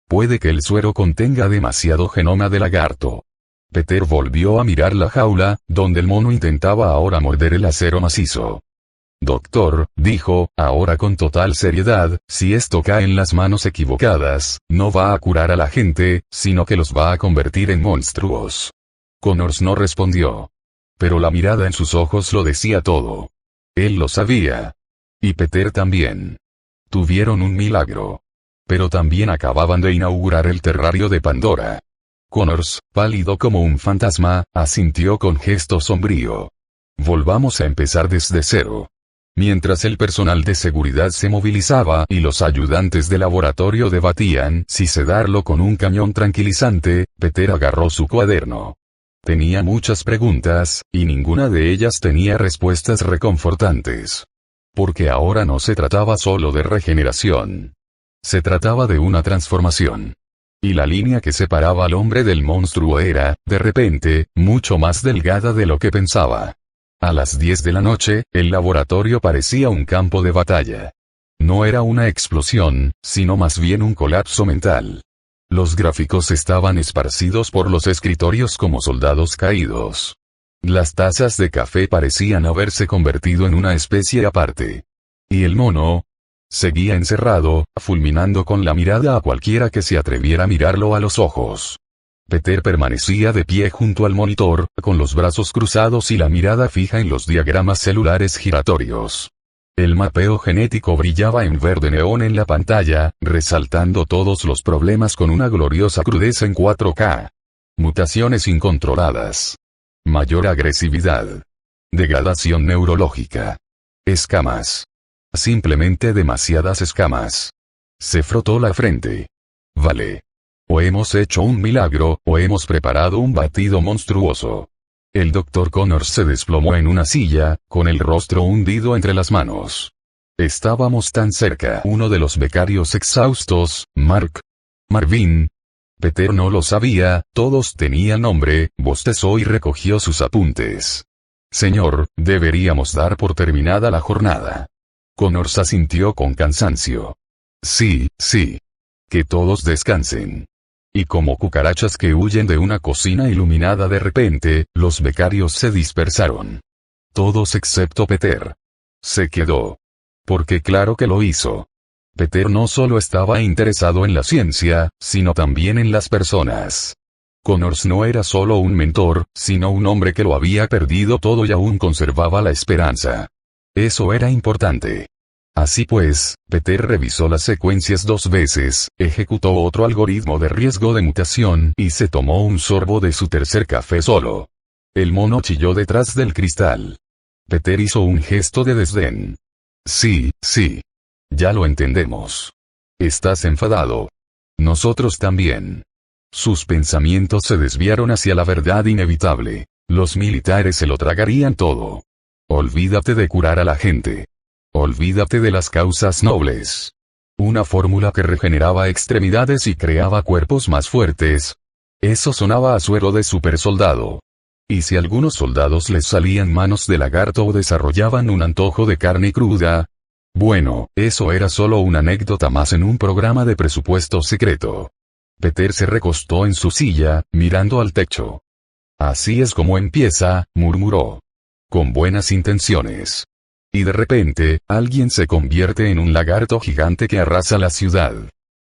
Puede que el suero contenga demasiado genoma de lagarto. Peter volvió a mirar la jaula, donde el mono intentaba ahora morder el acero macizo. Doctor, dijo, ahora con total seriedad, si esto cae en las manos equivocadas, no va a curar a la gente, sino que los va a convertir en monstruos. Connors no respondió. Pero la mirada en sus ojos lo decía todo. Él lo sabía. Y Peter también. Tuvieron un milagro. Pero también acababan de inaugurar el terrario de Pandora. Connors, pálido como un fantasma, asintió con gesto sombrío. Volvamos a empezar desde cero. Mientras el personal de seguridad se movilizaba y los ayudantes de laboratorio debatían si sedarlo con un cañón tranquilizante, Peter agarró su cuaderno. Tenía muchas preguntas, y ninguna de ellas tenía respuestas reconfortantes. Porque ahora no se trataba solo de regeneración. Se trataba de una transformación. Y la línea que separaba al hombre del monstruo era, de repente, mucho más delgada de lo que pensaba. A las 10 de la noche, el laboratorio parecía un campo de batalla. No era una explosión, sino más bien un colapso mental. Los gráficos estaban esparcidos por los escritorios como soldados caídos. Las tazas de café parecían haberse convertido en una especie aparte. Y el mono seguía encerrado, fulminando con la mirada a cualquiera que se atreviera a mirarlo a los ojos. Peter permanecía de pie junto al monitor, con los brazos cruzados y la mirada fija en los diagramas celulares giratorios. El mapeo genético brillaba en verde neón en la pantalla, resaltando todos los problemas con una gloriosa crudeza en 4K. Mutaciones incontroladas. Mayor agresividad. Degradación neurológica. Escamas. Simplemente demasiadas escamas. Se frotó la frente. Vale. O hemos hecho un milagro, o hemos preparado un batido monstruoso. El Dr. Connors se desplomó en una silla, con el rostro hundido entre las manos. Estábamos tan cerca. Uno de los becarios exhaustos, Marvin. Peter no lo sabía, todos tenían nombre, bostezó y recogió sus apuntes. Señor, deberíamos dar por terminada la jornada. Connors asintió con cansancio. Sí. Que todos descansen. Y como cucarachas que huyen de una cocina iluminada de repente, los becarios se dispersaron. Todos excepto Peter. Se quedó. Porque claro que lo hizo. Peter no solo estaba interesado en la ciencia, sino también en las personas. Connors no era solo un mentor, sino un hombre que lo había perdido todo y aún conservaba la esperanza. Eso era importante. Así pues, Peter revisó las secuencias 2 veces, ejecutó otro algoritmo de riesgo de mutación y se tomó un sorbo de su tercer café solo. El mono chilló detrás del cristal. Peter hizo un gesto de desdén. Sí. Ya lo entendemos. Estás enfadado. Nosotros también. Sus pensamientos se desviaron hacia la verdad inevitable. Los militares se lo tragarían todo. Olvídate de curar a la gente. Olvídate de las causas nobles. Una fórmula que regeneraba extremidades y creaba cuerpos más fuertes. Eso sonaba a suero de supersoldado. Y si a algunos soldados les salían manos de lagarto o desarrollaban un antojo de carne cruda, bueno, eso era solo una anécdota más en un programa de presupuesto secreto. Peter se recostó en su silla, mirando al techo. Así es como empieza, murmuró. Con buenas intenciones. Y de repente, alguien se convierte en un lagarto gigante que arrasa la ciudad.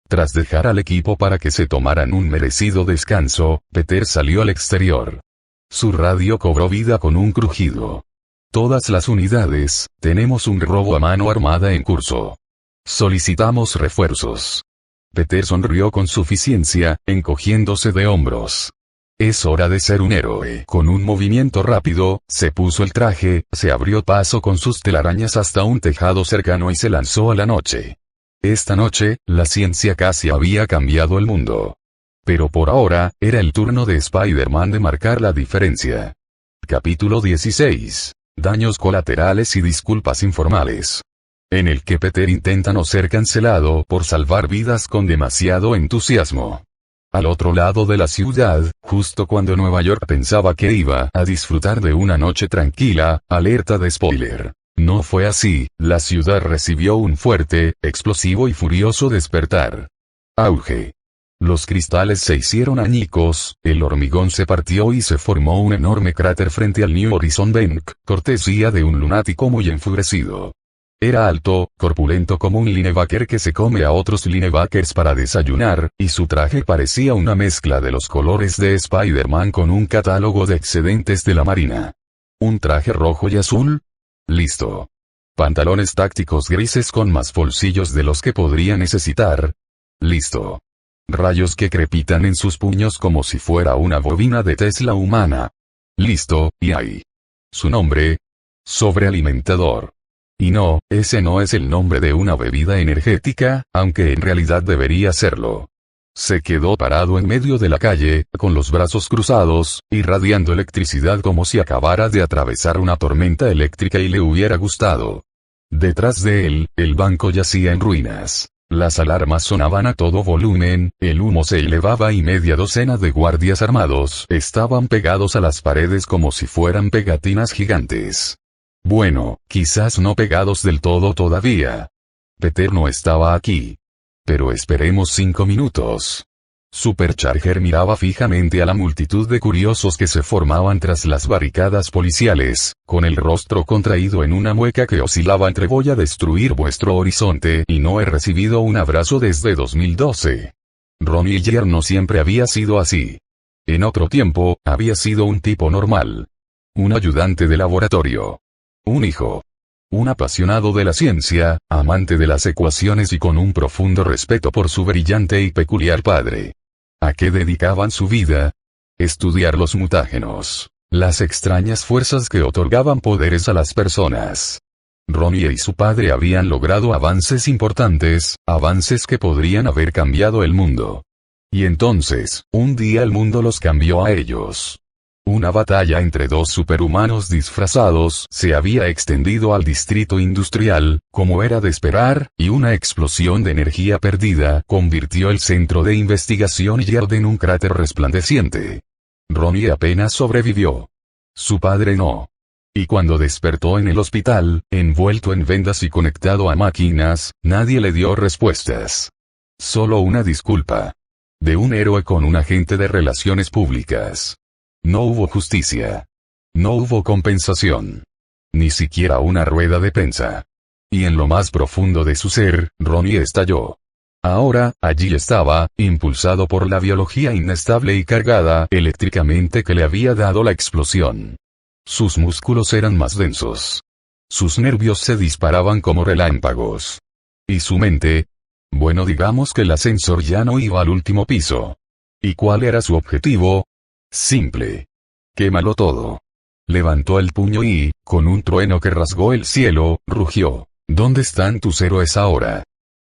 Tras dejar al equipo para que se tomaran un merecido descanso, Peter salió al exterior. Su radio cobró vida con un crujido. Todas las unidades, tenemos un robo a mano armada en curso. Solicitamos refuerzos. Peter sonrió con suficiencia, encogiéndose de hombros. Es hora de ser un héroe. Con un movimiento rápido, se puso el traje, se abrió paso con sus telarañas hasta un tejado cercano y se lanzó a la noche. Esta noche, la ciencia casi había cambiado el mundo. Pero por ahora, era el turno de Spider-Man de marcar la diferencia. Capítulo 16. Daños colaterales y disculpas informales. En el que Peter intenta no ser cancelado por salvar vidas con demasiado entusiasmo. Al otro lado de la ciudad, justo cuando Nueva York pensaba que iba a disfrutar de una noche tranquila, alerta de spoiler. No fue así, la ciudad recibió un fuerte, explosivo y furioso despertar. Auge. Los cristales se hicieron añicos, el hormigón se partió y se formó un enorme cráter frente al New Horizon Bank, cortesía de un lunático muy enfurecido. Era alto, corpulento como un linebacker que se come a otros linebackers para desayunar, y su traje parecía una mezcla de los colores de Spider-Man con un catálogo de excedentes de la marina. ¿Un traje rojo y azul? Listo. Pantalones tácticos grises con más bolsillos de los que podría necesitar. Listo. Rayos que crepitan en sus puños como si fuera una bobina de Tesla humana. Listo, y ahí. Su nombre. Sobrealimentador. Y no, ese no es el nombre de una bebida energética, aunque en realidad debería serlo. Se quedó parado en medio de la calle, con los brazos cruzados, irradiando electricidad como si acabara de atravesar una tormenta eléctrica y le hubiera gustado. Detrás de él, el banco yacía en ruinas. Las alarmas sonaban a todo volumen, el humo se elevaba y media docena de guardias armados estaban pegados a las paredes como si fueran pegatinas gigantes. Bueno, quizás no pegados del todo todavía. Peter no estaba aquí. Pero esperemos 5 minutos. Supercharger miraba fijamente a la multitud de curiosos que se formaban tras las barricadas policiales, con el rostro contraído en una mueca que oscilaba entre voy a destruir vuestro horizonte y no he recibido un abrazo desde 2012. Ronnie Year no siempre había sido así. En otro tiempo, había sido un tipo normal. Un ayudante de laboratorio. Un hijo. Un apasionado de la ciencia, amante de las ecuaciones y con un profundo respeto por su brillante y peculiar padre. ¿A qué dedicaban su vida? Estudiar los mutágenos, las extrañas fuerzas que otorgaban poderes a las personas. Ronnie y su padre habían logrado avances importantes, avances que podrían haber cambiado el mundo. Y entonces, un día el mundo los cambió a ellos. Una batalla entre dos superhumanos disfrazados se había extendido al distrito industrial, como era de esperar, y una explosión de energía perdida convirtió el centro de investigación Yard en un cráter resplandeciente. Ronnie apenas sobrevivió. Su padre no. Y cuando despertó en el hospital, envuelto en vendas y conectado a máquinas, nadie le dio respuestas. Solo una disculpa. De un héroe con un agente de relaciones públicas. No hubo justicia. No hubo compensación. Ni siquiera una rueda de prensa. Y en lo más profundo de su ser, Ronnie estalló. Ahora, allí estaba, impulsado por la biología inestable y cargada eléctricamente que le había dado la explosión. Sus músculos eran más densos. Sus nervios se disparaban como relámpagos. Y su mente. Bueno, digamos que el ascensor ya no iba al último piso. ¿Y cuál era su objetivo? Simple. Quémalo todo. Levantó el puño y, con un trueno que rasgó el cielo, rugió. ¿Dónde están tus héroes ahora?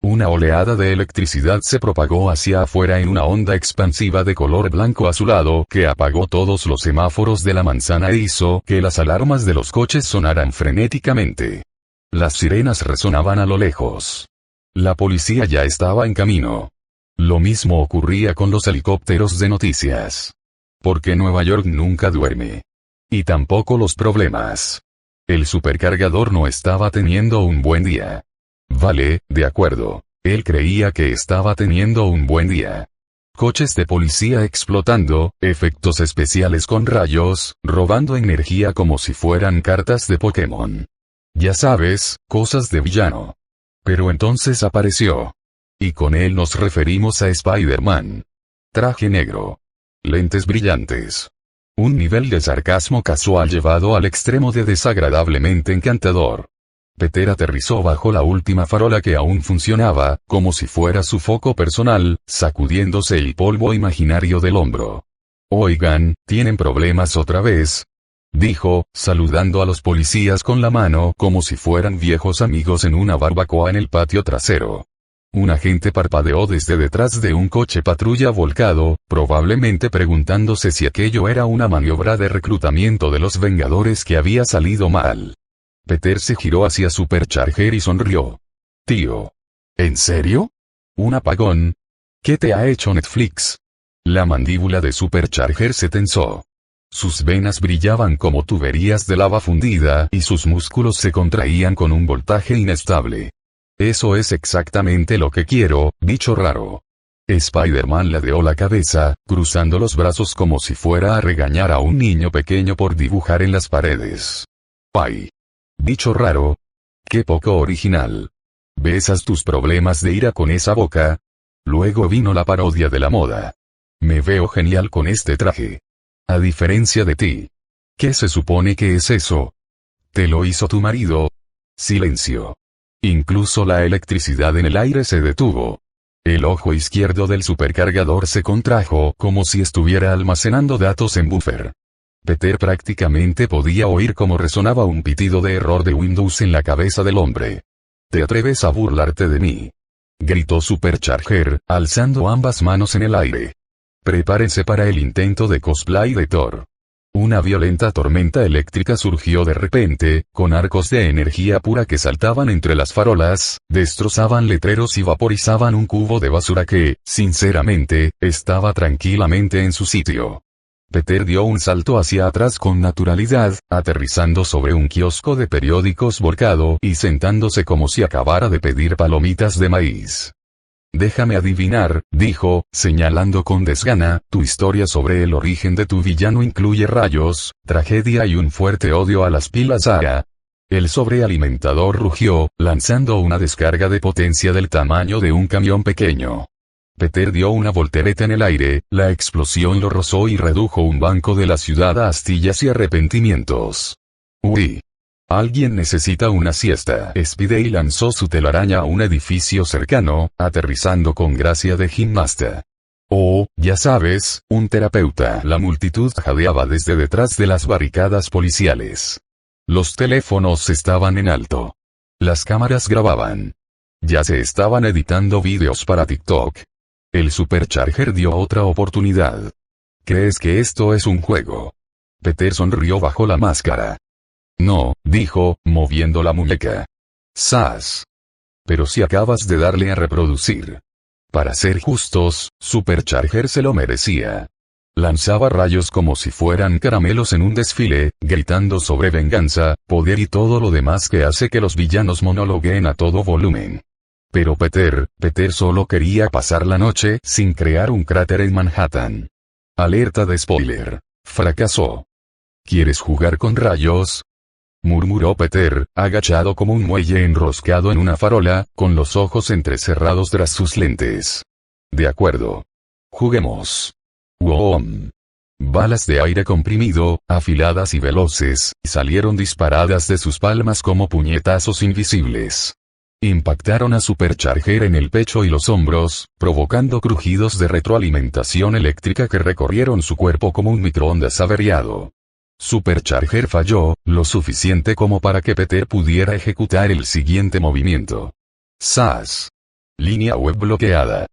Una oleada de electricidad se propagó hacia afuera en una onda expansiva de color blanco azulado que apagó todos los semáforos de la manzana e hizo que las alarmas de los coches sonaran frenéticamente. Las sirenas resonaban a lo lejos. La policía ya estaba en camino. Lo mismo ocurría con los helicópteros de noticias. Porque Nueva York nunca duerme. Y tampoco los problemas. El supercargador no estaba teniendo un buen día. Vale, de acuerdo. Él creía que estaba teniendo un buen día. Coches de policía explotando, efectos especiales con rayos, robando energía como si fueran cartas de Pokémon. Ya sabes, cosas de villano. Pero entonces apareció. Y con él nos referimos a Spider-Man. Traje negro. Lentes brillantes. Un nivel de sarcasmo casual llevado al extremo de desagradablemente encantador. Peter aterrizó bajo la última farola que aún funcionaba, como si fuera su foco personal, sacudiéndose el polvo imaginario del hombro. Oigan, ¿tienen problemas otra vez? Dijo, saludando a los policías con la mano como si fueran viejos amigos en una barbacoa en el patio trasero. Un agente parpadeó desde detrás de un coche patrulla volcado, probablemente preguntándose si aquello era una maniobra de reclutamiento de los Vengadores que había salido mal. Peter se giró hacia Supercharger y sonrió. Tío. ¿En serio? ¿Un apagón? ¿Qué te ha hecho Netflix? La mandíbula de Supercharger se tensó. Sus venas brillaban como tuberías de lava fundida y sus músculos se contraían con un voltaje inestable. Eso es exactamente lo que quiero, bicho raro. Spider-Man ladeó la cabeza, cruzando los brazos como si fuera a regañar a un niño pequeño por dibujar en las paredes. ¡Ay! Bicho raro. ¡Qué poco original! ¿Besas tus problemas de ira con esa boca? Luego vino la parodia de la moda. Me veo genial con este traje. A diferencia de ti. ¿Qué se supone que es eso? ¿Te lo hizo tu marido? Silencio. Incluso la electricidad en el aire se detuvo. El ojo izquierdo del supercargador se contrajo como si estuviera almacenando datos en buffer. Peter prácticamente podía oír cómo resonaba un pitido de error de Windows en la cabeza del hombre. ¿Te atreves a burlarte de mí? Gritó Supercharger, alzando ambas manos en el aire. Prepárense para el intento de cosplay de Thor. Una violenta tormenta eléctrica surgió de repente, con arcos de energía pura que saltaban entre las farolas, destrozaban letreros y vaporizaban un cubo de basura que, sinceramente, estaba tranquilamente en su sitio. Peter dio un salto hacia atrás con naturalidad, aterrizando sobre un kiosco de periódicos volcado y sentándose como si acabara de pedir palomitas de maíz. Déjame adivinar, dijo, señalando con desgana, tu historia sobre el origen de tu villano incluye rayos, tragedia y un fuerte odio a las pilas AA. El sobrealimentador rugió, lanzando una descarga de potencia del tamaño de un camión pequeño. Peter dio una voltereta en el aire, la explosión lo rozó y redujo un banco de la ciudad a astillas y arrepentimientos. ¡Uy! Alguien necesita una siesta. Spidey lanzó su telaraña a un edificio cercano, aterrizando con gracia de gimnasta. Oh, ya sabes, un terapeuta. La multitud jadeaba desde detrás de las barricadas policiales. Los teléfonos estaban en alto. Las cámaras grababan. Ya se estaban editando vídeos para TikTok. El Supercharger dio otra oportunidad. ¿Crees que esto es un juego? Peter sonrió bajo la máscara. No, dijo, moviendo la muñeca. ¡Sas! Pero si acabas de darle a reproducir. Para ser justos, Supercharger se lo merecía. Lanzaba rayos como si fueran caramelos en un desfile, gritando sobre venganza, poder y todo lo demás que hace que los villanos monologuen a todo volumen. Pero Peter solo quería pasar la noche sin crear un cráter en Manhattan. Alerta de spoiler. Fracasó. ¿Quieres jugar con rayos? Murmuró Peter, agachado como un muelle enroscado en una farola, con los ojos entrecerrados tras sus lentes. De acuerdo. Juguemos. ¡Wom! Balas de aire comprimido, afiladas y veloces, salieron disparadas de sus palmas como puñetazos invisibles. Impactaron a Supercharger en el pecho y los hombros, provocando crujidos de retroalimentación eléctrica que recorrieron su cuerpo como un microondas averiado. Supercharger falló, lo suficiente como para que Peter pudiera ejecutar el siguiente movimiento. ¡Sas! Línea web bloqueada.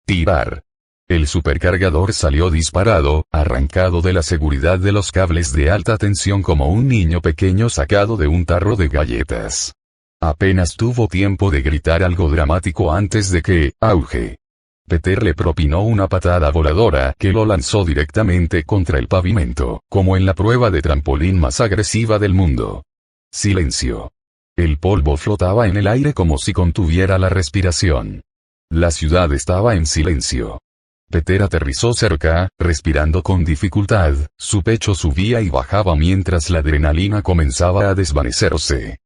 Tirar. El supercargador salió disparado, arrancado de la seguridad de los cables de alta tensión como un niño pequeño sacado de un tarro de galletas. Apenas tuvo tiempo de gritar algo dramático antes de que, auge. Peter le propinó una patada voladora que lo lanzó directamente contra el pavimento, como en la prueba de trampolín más agresiva del mundo. Silencio. El polvo flotaba en el aire como si contuviera la respiración. La ciudad estaba en silencio. Peter aterrizó cerca, respirando con dificultad, su pecho subía y bajaba mientras la adrenalina comenzaba a desvanecerse.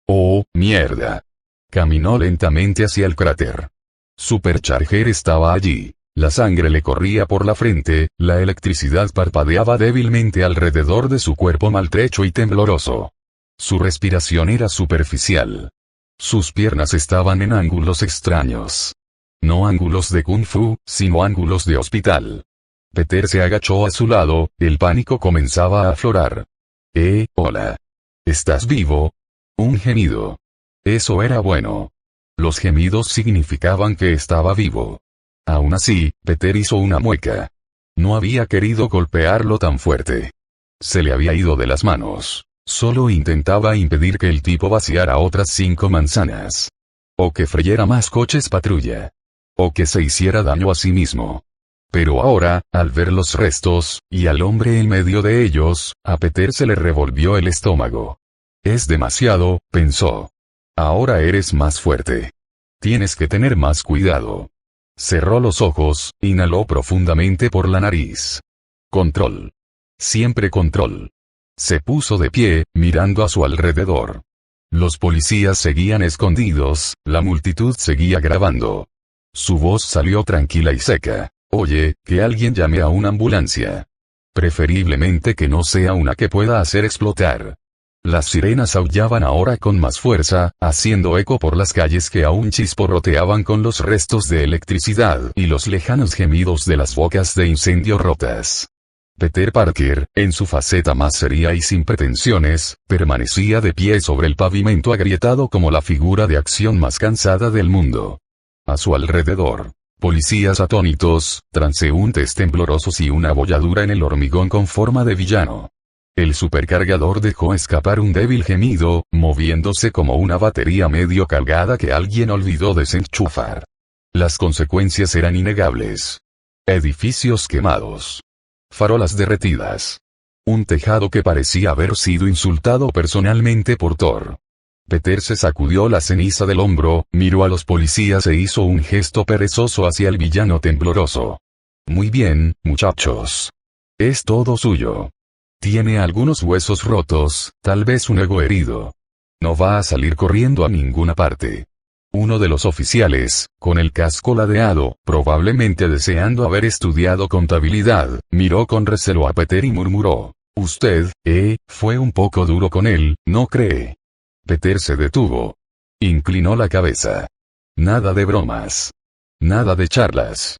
¡Oh, mierda! Caminó lentamente hacia el cráter. Supercharger estaba allí. La sangre le corría por la frente, la electricidad parpadeaba débilmente alrededor de su cuerpo maltrecho y tembloroso. Su respiración era superficial. Sus piernas estaban en ángulos extraños. No ángulos de kung fu, sino ángulos de hospital. Peter se agachó a su lado, el pánico comenzaba a aflorar. Hola. ¿Estás vivo? Un gemido. Eso era bueno. Los gemidos significaban que estaba vivo. Aún así, Peter hizo una mueca. No había querido golpearlo tan fuerte. Se le había ido de las manos. Solo intentaba impedir que el tipo vaciara otras 5 manzanas. O que freyera más coches patrulla. O que se hiciera daño a sí mismo. Pero ahora, al ver los restos, y al hombre en medio de ellos, a Peter se le revolvió el estómago. Es demasiado, pensó. Ahora eres más fuerte. Tienes que tener más cuidado. Cerró los ojos, inhaló profundamente por la nariz. Control. Siempre control. Se puso de pie, mirando a su alrededor. Los policías seguían escondidos, la multitud seguía grabando. Su voz salió tranquila y seca. Oye, que alguien llame a una ambulancia. Preferiblemente que no sea una que pueda hacer explotar. Las sirenas aullaban ahora con más fuerza, haciendo eco por las calles que aún chisporroteaban con los restos de electricidad y los lejanos gemidos de las bocas de incendio rotas. Peter Parker, en su faceta más seria y sin pretensiones, permanecía de pie sobre el pavimento agrietado como la figura de acción más cansada del mundo. A su alrededor, policías atónitos, transeúntes temblorosos y una bolladura en el hormigón con forma de villano. El supercargador dejó escapar un débil gemido, moviéndose como una batería medio cargada que alguien olvidó desenchufar. Las consecuencias eran innegables. Edificios quemados. Farolas derretidas. Un tejado que parecía haber sido insultado personalmente por Thor. Peter se sacudió la ceniza del hombro, miró a los policías e hizo un gesto perezoso hacia el villano tembloroso. Muy bien, muchachos. Es todo suyo. Tiene algunos huesos rotos, tal vez un ego herido. No va a salir corriendo a ninguna parte. Uno de los oficiales, con el casco ladeado, probablemente deseando haber estudiado contabilidad, miró con recelo a Peter y murmuró. Usted, fue un poco duro con él, ¿no cree? Peter se detuvo. Inclinó la cabeza. Nada de bromas. Nada de charlas.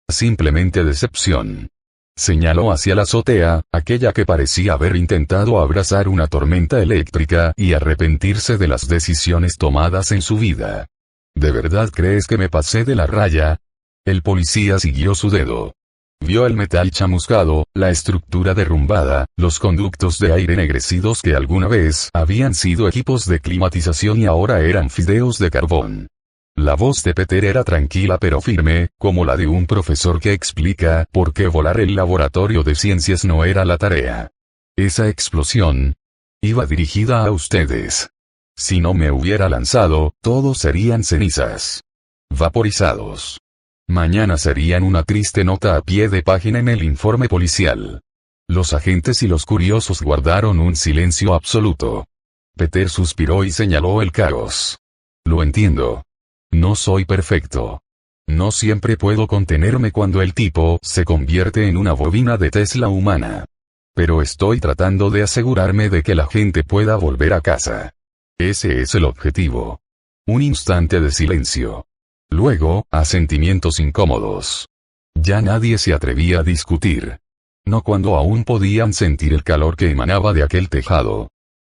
Simplemente decepción. Señaló hacia la azotea, aquella que parecía haber intentado abrazar una tormenta eléctrica y arrepentirse de las decisiones tomadas en su vida. ¿De verdad crees que me pasé de la raya? El policía siguió su dedo. Vio el metal chamuscado, la estructura derrumbada, los conductos de aire ennegrecidos que alguna vez habían sido equipos de climatización y ahora eran fideos de carbón. La voz de Peter era tranquila pero firme, como la de un profesor que explica por qué volar el laboratorio de ciencias no era la tarea. Esa explosión iba dirigida a ustedes. Si no me hubiera lanzado, todos serían cenizas. Vaporizados. Mañana serían una triste nota a pie de página en el informe policial. Los agentes y los curiosos guardaron un silencio absoluto. Peter suspiró y señaló el caos. Lo entiendo. No soy perfecto. No siempre puedo contenerme cuando el tipo se convierte en una bobina de Tesla humana. Pero estoy tratando de asegurarme de que la gente pueda volver a casa. Ese es el objetivo. Un instante de silencio. Luego, asentimientos incómodos. Ya nadie se atrevía a discutir. No cuando aún podían sentir el calor que emanaba de aquel tejado.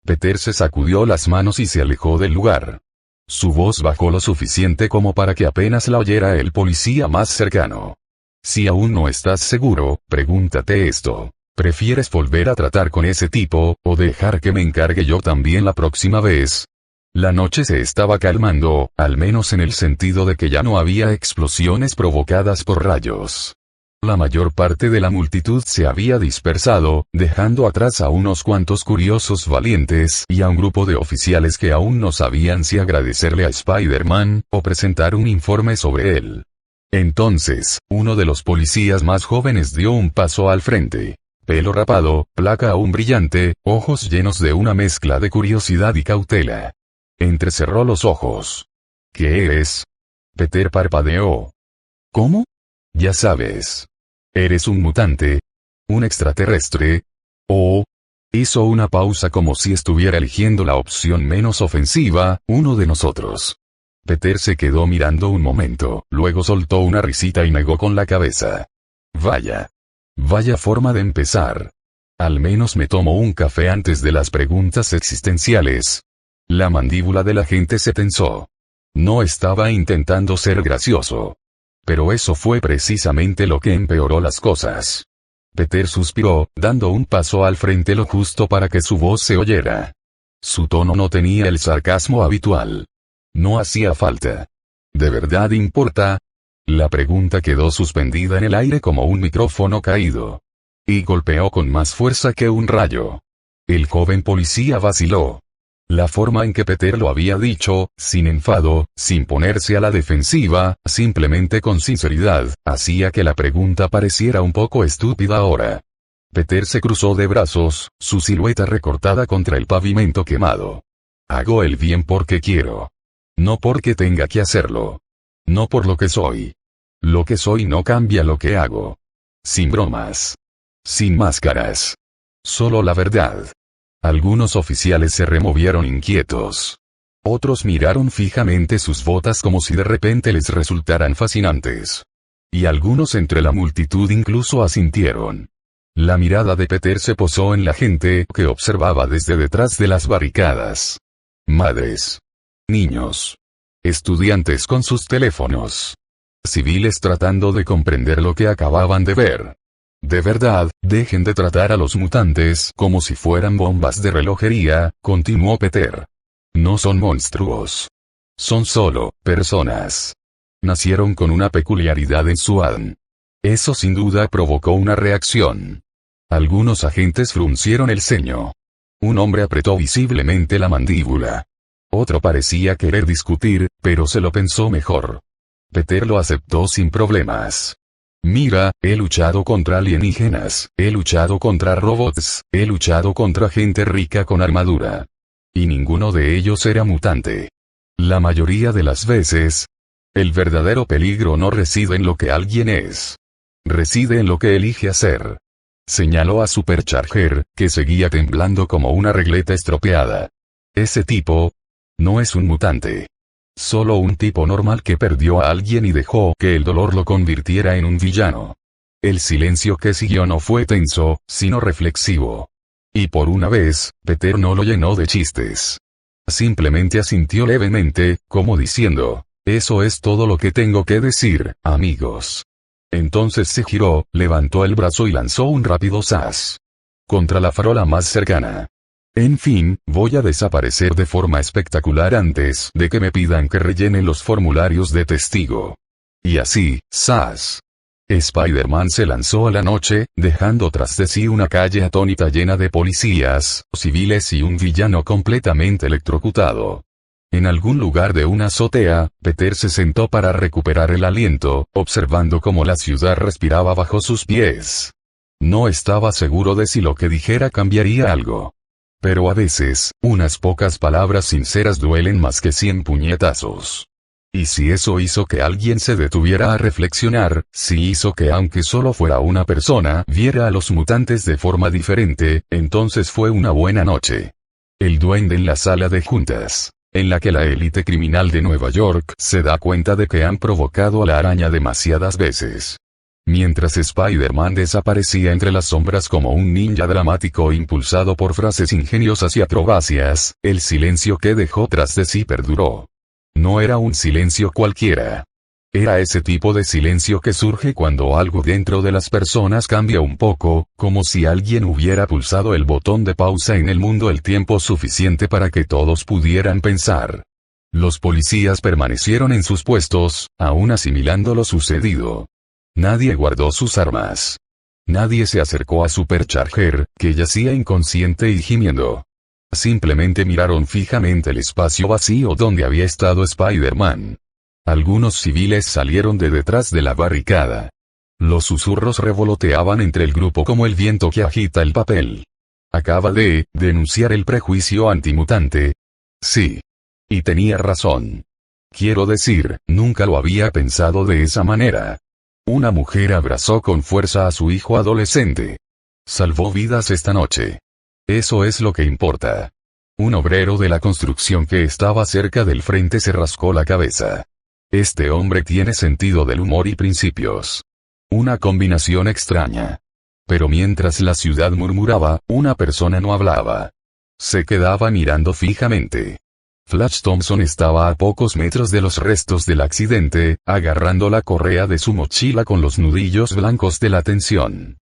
Peter se sacudió las manos y se alejó del lugar. Su voz bajó lo suficiente como para que apenas la oyera el policía más cercano. Si aún no estás seguro, pregúntate esto. ¿Prefieres volver a tratar con ese tipo, o dejar que me encargue yo también la próxima vez? La noche se estaba calmando, al menos en el sentido de que ya no había explosiones provocadas por rayos. La mayor parte de la multitud se había dispersado, dejando atrás a unos cuantos curiosos valientes y a un grupo de oficiales que aún no sabían si agradecerle a Spider-Man, o presentar un informe sobre él. Entonces, uno de los policías más jóvenes dio un paso al frente. Pelo rapado, placa aún brillante, ojos llenos de una mezcla de curiosidad y cautela. Entrecerró los ojos. ¿Qué eres? Peter parpadeó. ¿Cómo? Ya sabes. ¿Eres un mutante? ¿Un extraterrestre? ¿O? Hizo una pausa como si estuviera eligiendo la opción menos ofensiva, uno de nosotros. Peter se quedó mirando un momento, luego soltó una risita y negó con la cabeza. Vaya. Vaya forma de empezar. Al menos me tomo un café antes de las preguntas existenciales. La mandíbula de la gente se tensó. No estaba intentando ser gracioso. Pero eso fue precisamente lo que empeoró las cosas. Peter suspiró, dando un paso al frente lo justo para que su voz se oyera. Su tono no tenía el sarcasmo habitual. No hacía falta. ¿De verdad importa? La pregunta quedó suspendida en el aire como un micrófono caído. Y golpeó con más fuerza que un rayo. El joven policía vaciló. La forma en que Peter lo había dicho, sin enfado, sin ponerse a la defensiva, simplemente con sinceridad, hacía que la pregunta pareciera un poco estúpida ahora. Peter se cruzó de brazos, su silueta recortada contra el pavimento quemado. Hago el bien porque quiero. No porque tenga que hacerlo. No por lo que soy. Lo que soy no cambia lo que hago. Sin bromas. Sin máscaras. Solo la verdad. Algunos oficiales se removieron inquietos. Otros miraron fijamente sus botas como si de repente les resultaran fascinantes. Y algunos entre la multitud incluso asintieron. La mirada de Peter se posó en la gente que observaba desde detrás de las barricadas. Madres. Niños. Estudiantes con sus teléfonos. Civiles tratando de comprender lo que acababan de ver. De verdad, dejen de tratar a los mutantes como si fueran bombas de relojería, continuó Peter. No son monstruos. Son solo personas. Nacieron con una peculiaridad en su ADN. Eso sin duda provocó una reacción. Algunos agentes fruncieron el ceño. Un hombre apretó visiblemente la mandíbula. Otro parecía querer discutir, pero se lo pensó mejor. Peter lo aceptó sin problemas. Mira, he luchado contra alienígenas, he luchado contra robots, he luchado contra gente rica con armadura. Y ninguno de ellos era mutante. La mayoría de las veces, el verdadero peligro no reside en lo que alguien es. Reside en lo que elige hacer. Señaló a Supercharger, que seguía temblando como una regleta estropeada. Ese tipo no es un mutante. Solo un tipo normal que perdió a alguien y dejó que el dolor lo convirtiera en un villano. El silencio que siguió no fue tenso, sino reflexivo. Y por una vez, Peter no lo llenó de chistes. Simplemente asintió levemente, como diciendo, eso es todo lo que tengo que decir, amigos. Entonces se giró, levantó el brazo y lanzó un rápido zas contra la farola más cercana. En fin, voy a desaparecer de forma espectacular antes de que me pidan que rellene los formularios de testigo. Y así, ¡zas! Spider-Man se lanzó a la noche, dejando tras de sí una calle atónita llena de policías, civiles y un villano completamente electrocutado. En algún lugar de una azotea, Peter se sentó para recuperar el aliento, observando cómo la ciudad respiraba bajo sus pies. No estaba seguro de si lo que dijera cambiaría algo. Pero a veces, unas pocas palabras sinceras duelen más que 100 puñetazos. Y si eso hizo que alguien se detuviera a reflexionar, si hizo que aunque solo fuera una persona viera a los mutantes de forma diferente, entonces fue una buena noche. El duende en la sala de juntas, en la que la élite criminal de Nueva York se da cuenta de que han provocado a la araña demasiadas veces. Mientras Spider-Man desaparecía entre las sombras como un ninja dramático impulsado por frases ingeniosas y acrobacias, el silencio que dejó tras de sí perduró. No era un silencio cualquiera. Era ese tipo de silencio que surge cuando algo dentro de las personas cambia un poco, como si alguien hubiera pulsado el botón de pausa en el mundo el tiempo suficiente para que todos pudieran pensar. Los policías permanecieron en sus puestos, aún asimilando lo sucedido. Nadie guardó sus armas. Nadie se acercó a Supercharger, que yacía inconsciente y gimiendo. Simplemente miraron fijamente el espacio vacío donde había estado Spider-Man. Algunos civiles salieron de detrás de la barricada. Los susurros revoloteaban entre el grupo como el viento que agita el papel. Acaba de denunciar el prejuicio antimutante. Sí. Y tenía razón. Quiero decir, nunca lo había pensado de esa manera. Una mujer abrazó con fuerza a su hijo adolescente. Salvó vidas esta noche. Eso es lo que importa. Un obrero de la construcción que estaba cerca del frente se rascó la cabeza. Este hombre tiene sentido del humor y principios. Una combinación extraña. Pero mientras la ciudad murmuraba, una persona no hablaba. Se quedaba mirando fijamente. Flash Thompson estaba a pocos metros de los restos del accidente, agarrando la correa de su mochila con los nudillos blancos de la tensión.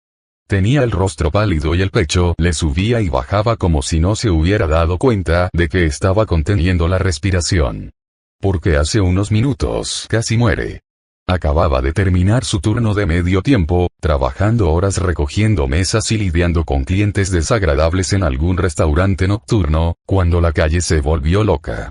Tenía el rostro pálido y el pecho le subía y bajaba como si no se hubiera dado cuenta de que estaba conteniendo la respiración. Porque hace unos minutos casi muere. Acababa de terminar su turno de medio tiempo, trabajando horas recogiendo mesas y lidiando con clientes desagradables en algún restaurante nocturno, cuando la calle se volvió loca.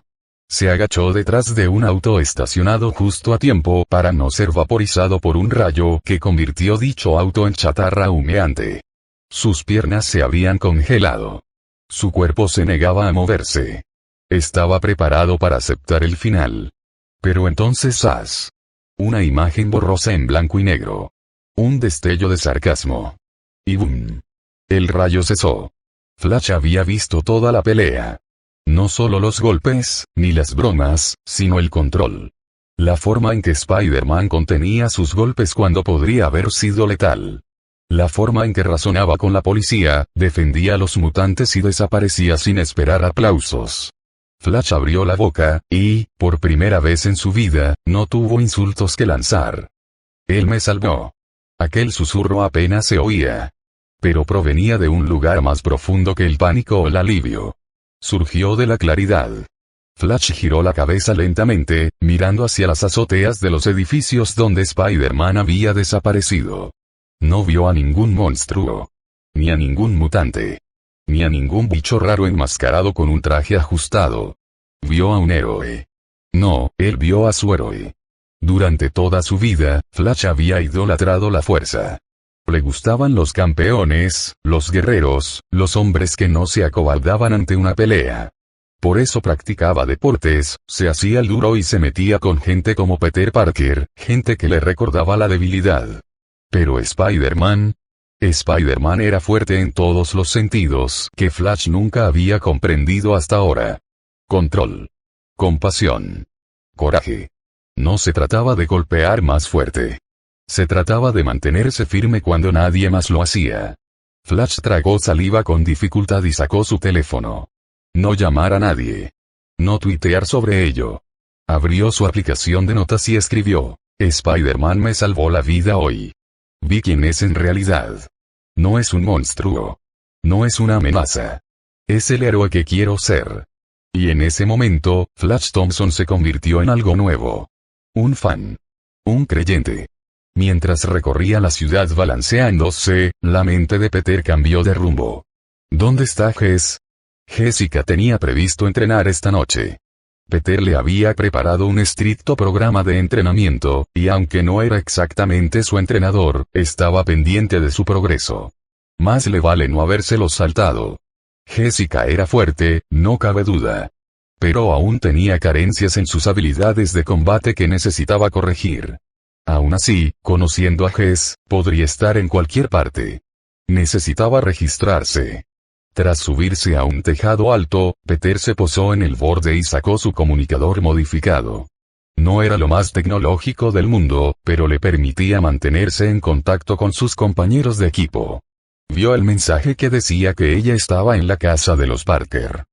Se agachó detrás de un auto estacionado justo a tiempo para no ser vaporizado por un rayo que convirtió dicho auto en chatarra humeante. Sus piernas se habían congelado. Su cuerpo se negaba a moverse. Estaba preparado para aceptar el final. Pero entonces ¡zas! Una imagen borrosa en blanco y negro. Un destello de sarcasmo. Y ¡boom! El rayo cesó. Flash había visto toda la pelea. No solo los golpes, ni las bromas, sino el control. La forma en que Spider-Man contenía sus golpes cuando podría haber sido letal. La forma en que razonaba con la policía, defendía a los mutantes y desaparecía sin esperar aplausos. Flash abrió la boca, y, por primera vez en su vida, no tuvo insultos que lanzar. Él me salvó. Aquel susurro apenas se oía. Pero provenía de un lugar más profundo que el pánico o el alivio. Surgió de la claridad. Flash giró la cabeza lentamente, mirando hacia las azoteas de los edificios donde Spider-Man había desaparecido. No vio a ningún monstruo. Ni a ningún mutante. Ni a ningún bicho raro enmascarado con un traje ajustado. Vio a un héroe. No, él vio a su héroe. Durante toda su vida, Flash había idolatrado la fuerza. Le gustaban los campeones, los guerreros, los hombres que no se acobardaban ante una pelea. Por eso practicaba deportes, se hacía el duro y se metía con gente como Peter Parker, gente que le recordaba la debilidad. Pero Spider-Man era fuerte en todos los sentidos que Flash nunca había comprendido hasta ahora. Control. Compasión. Coraje. No se trataba de golpear más fuerte. Se trataba de mantenerse firme cuando nadie más lo hacía. Flash tragó saliva con dificultad y sacó su teléfono. No llamar a nadie. No tuitear sobre ello. Abrió su aplicación de notas y escribió: Spider-Man me salvó la vida hoy. Vi quién es en realidad. No es un monstruo. No es una amenaza. Es el héroe que quiero ser. Y en ese momento, Flash Thompson se convirtió en algo nuevo. Un fan. Un creyente. Mientras recorría la ciudad balanceándose, la mente de Peter cambió de rumbo. ¿Dónde está Jess? Jessica tenía previsto entrenar esta noche. Peter le había preparado un estricto programa de entrenamiento, y aunque no era exactamente su entrenador, estaba pendiente de su progreso. Más le vale no habérselo saltado. Jessica era fuerte, no cabe duda. Pero aún tenía carencias en sus habilidades de combate que necesitaba corregir. Aún así, conociendo a Jess, podría estar en cualquier parte. Necesitaba registrarse. Tras subirse a un tejado alto, Peter se posó en el borde y sacó su comunicador modificado. No era lo más tecnológico del mundo, pero le permitía mantenerse en contacto con sus compañeros de equipo. Vio el mensaje que decía que ella estaba en la casa de los Parker.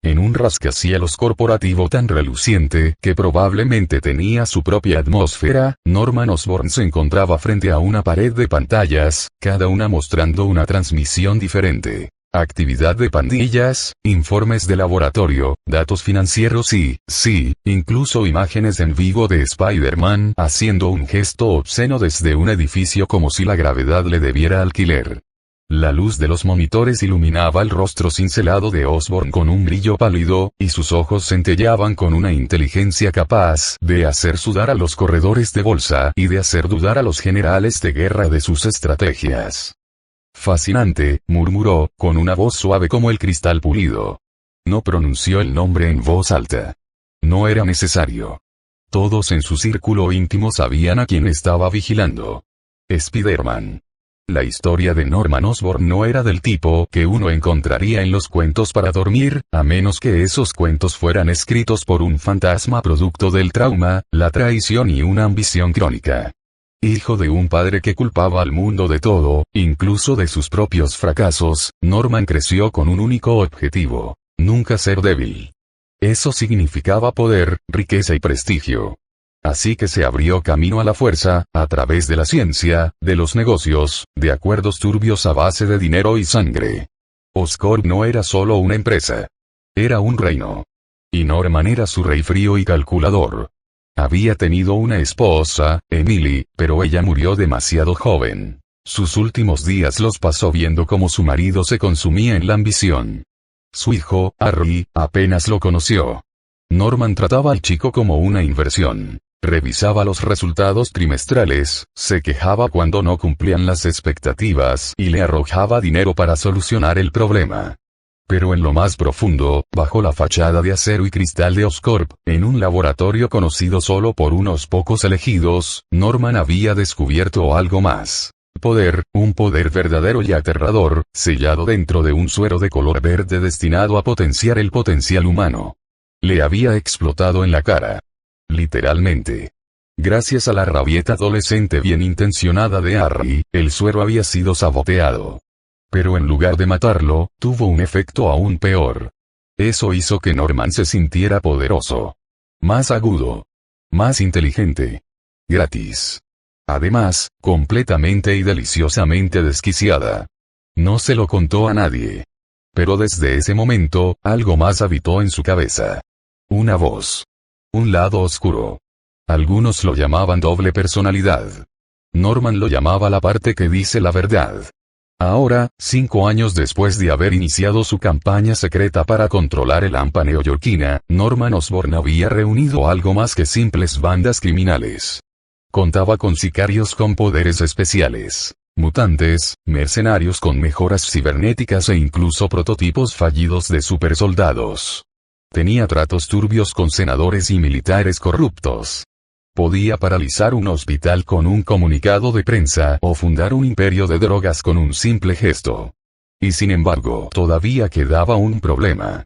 En un rascacielos corporativo tan reluciente que probablemente tenía su propia atmósfera, Norman Osborn se encontraba frente a una pared de pantallas, cada una mostrando una transmisión diferente. Actividad de pandillas, informes de laboratorio, datos financieros y, sí, incluso imágenes en vivo de Spider-Man haciendo un gesto obsceno desde un edificio como si la gravedad le debiera alquiler. La luz de los monitores iluminaba el rostro cincelado de Osborn con un brillo pálido, y sus ojos centelleaban con una inteligencia capaz de hacer sudar a los corredores de bolsa y de hacer dudar a los generales de guerra de sus estrategias. Fascinante, murmuró, con una voz suave como el cristal pulido. No pronunció el nombre en voz alta. No era necesario. Todos en su círculo íntimo sabían a quién estaba vigilando. Spider-Man. La historia de Norman Osborn no era del tipo que uno encontraría en los cuentos para dormir, a menos que esos cuentos fueran escritos por un fantasma producto del trauma, la traición y una ambición crónica. Hijo de un padre que culpaba al mundo de todo, incluso de sus propios fracasos, Norman creció con un único objetivo: nunca ser débil. Eso significaba poder, riqueza y prestigio. Así que se abrió camino a la fuerza, a través de la ciencia, de los negocios, de acuerdos turbios a base de dinero y sangre. Oscorp no era solo una empresa. Era un reino. Y Norman era su rey frío y calculador. Había tenido una esposa, Emily, pero ella murió demasiado joven. Sus últimos días los pasó viendo cómo su marido se consumía en la ambición. Su hijo, Harry, apenas lo conoció. Norman trataba al chico como una inversión. Revisaba los resultados trimestrales, se quejaba cuando no cumplían las expectativas y le arrojaba dinero para solucionar el problema. Pero en lo más profundo, bajo la fachada de acero y cristal de Oscorp, en un laboratorio conocido solo por unos pocos elegidos, Norman había descubierto algo más. Poder, un poder verdadero y aterrador, sellado dentro de un suero de color verde destinado a potenciar el potencial humano. Le había explotado en la cara. Literalmente. Gracias a la rabieta adolescente bien intencionada de Harry, el suero había sido saboteado. Pero en lugar de matarlo, tuvo un efecto aún peor. Eso hizo que Norman se sintiera poderoso. Más agudo. Más inteligente. Gratis. Además, completamente y deliciosamente desquiciada. No se lo contó a nadie. Pero desde ese momento, algo más habitó en su cabeza. Una voz. Un lado oscuro. Algunos lo llamaban doble personalidad. Norman lo llamaba la parte que dice la verdad. Ahora, 5 años después de haber iniciado su campaña secreta para controlar el AMPA neoyorquina, Norman Osborn había reunido algo más que simples bandas criminales. Contaba con sicarios con poderes especiales, mutantes, mercenarios con mejoras cibernéticas e incluso prototipos fallidos de supersoldados. Tenía tratos turbios con senadores y militares corruptos. Podía paralizar un hospital con un comunicado de prensa o fundar un imperio de drogas con un simple gesto. Y sin embargo, todavía quedaba un problema.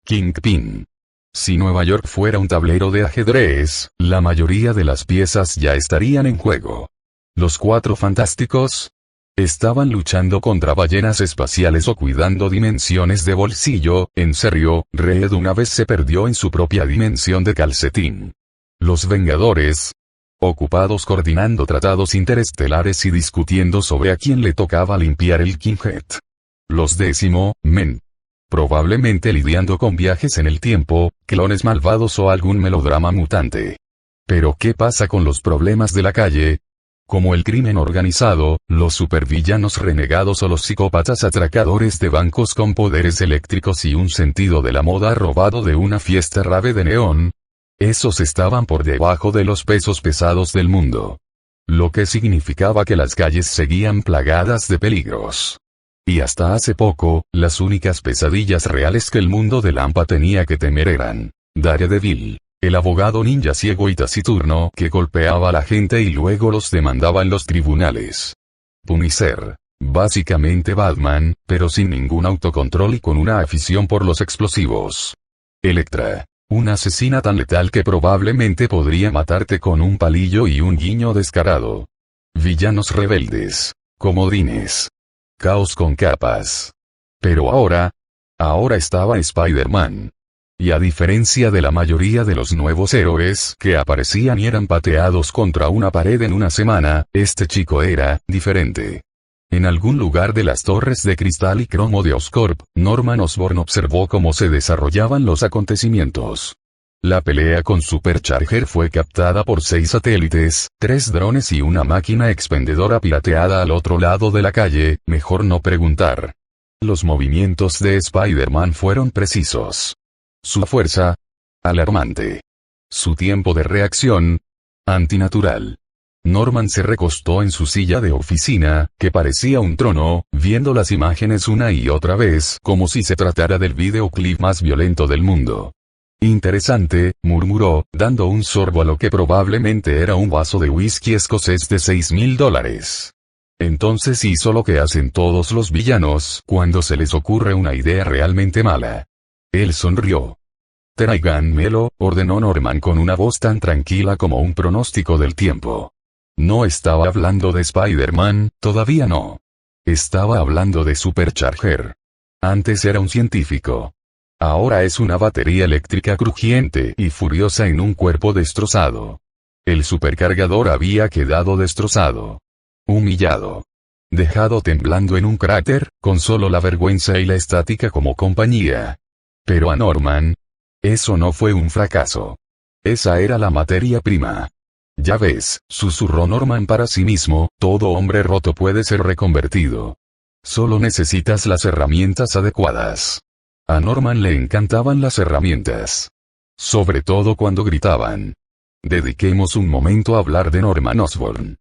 Kingpin. Si Nueva York fuera un tablero de ajedrez, la mayoría de las piezas ya estarían en juego. Los Cuatro Fantásticos estaban luchando contra ballenas espaciales o cuidando dimensiones de bolsillo. En serio, Red una vez se perdió en su propia dimensión de calcetín. Los Vengadores, ocupados coordinando tratados interestelares y discutiendo sobre a quién le tocaba limpiar el Kinghead. Los Décimo Men, probablemente lidiando con viajes en el tiempo, clones malvados o algún melodrama mutante. Pero ¿qué pasa con los problemas de la calle? Como el crimen organizado, los supervillanos renegados o los psicópatas atracadores de bancos con poderes eléctricos y un sentido de la moda robado de una fiesta rave de neón. Esos estaban por debajo de los pesos pesados del mundo. Lo que significaba que las calles seguían plagadas de peligros. Y hasta hace poco, las únicas pesadillas reales que el mundo del AMPA tenía que temer eran Daredevil, el abogado ninja ciego y taciturno que golpeaba a la gente y luego los demandaba en los tribunales. Punisher, básicamente Batman, pero sin ningún autocontrol y con una afición por los explosivos. Elektra, una asesina tan letal que probablemente podría matarte con un palillo y un guiño descarado. Villanos rebeldes, comodines. Caos con capas. Pero ahora estaba Spider-Man. Y a diferencia de la mayoría de los nuevos héroes que aparecían y eran pateados contra una pared en una semana, este chico era diferente. En algún lugar de las torres de cristal y cromo de Oscorp, Norman Osborn observó cómo se desarrollaban los acontecimientos. La pelea con Supercharger fue captada por 6 satélites, 3 drones y una máquina expendedora pirateada al otro lado de la calle, mejor no preguntar. Los movimientos de Spider-Man fueron precisos. Su fuerza, alarmante. Su tiempo de reacción, antinatural. Norman se recostó en su silla de oficina, que parecía un trono, viendo las imágenes una y otra vez como si se tratara del videoclip más violento del mundo. Interesante, murmuró, dando un sorbo a lo que probablemente era un vaso de whisky escocés de $6,000. Entonces hizo lo que hacen todos los villanos cuando se les ocurre una idea realmente mala. Él sonrió. Tráiganmelo, ordenó Norman con una voz tan tranquila como un pronóstico del tiempo. No estaba hablando de Spider-Man, todavía no. Estaba hablando de Supercharger. Antes era un científico. Ahora es una batería eléctrica crujiente y furiosa en un cuerpo destrozado. El supercargador había quedado destrozado. Humillado. Dejado temblando en un cráter, con solo la vergüenza y la estática como compañía. Pero a Norman, eso no fue un fracaso. Esa era la materia prima. Ya ves, susurró Norman para sí mismo, todo hombre roto puede ser reconvertido. Solo necesitas las herramientas adecuadas. A Norman le encantaban las herramientas. Sobre todo cuando gritaban. Dediquemos un momento a hablar de Norman Osborn.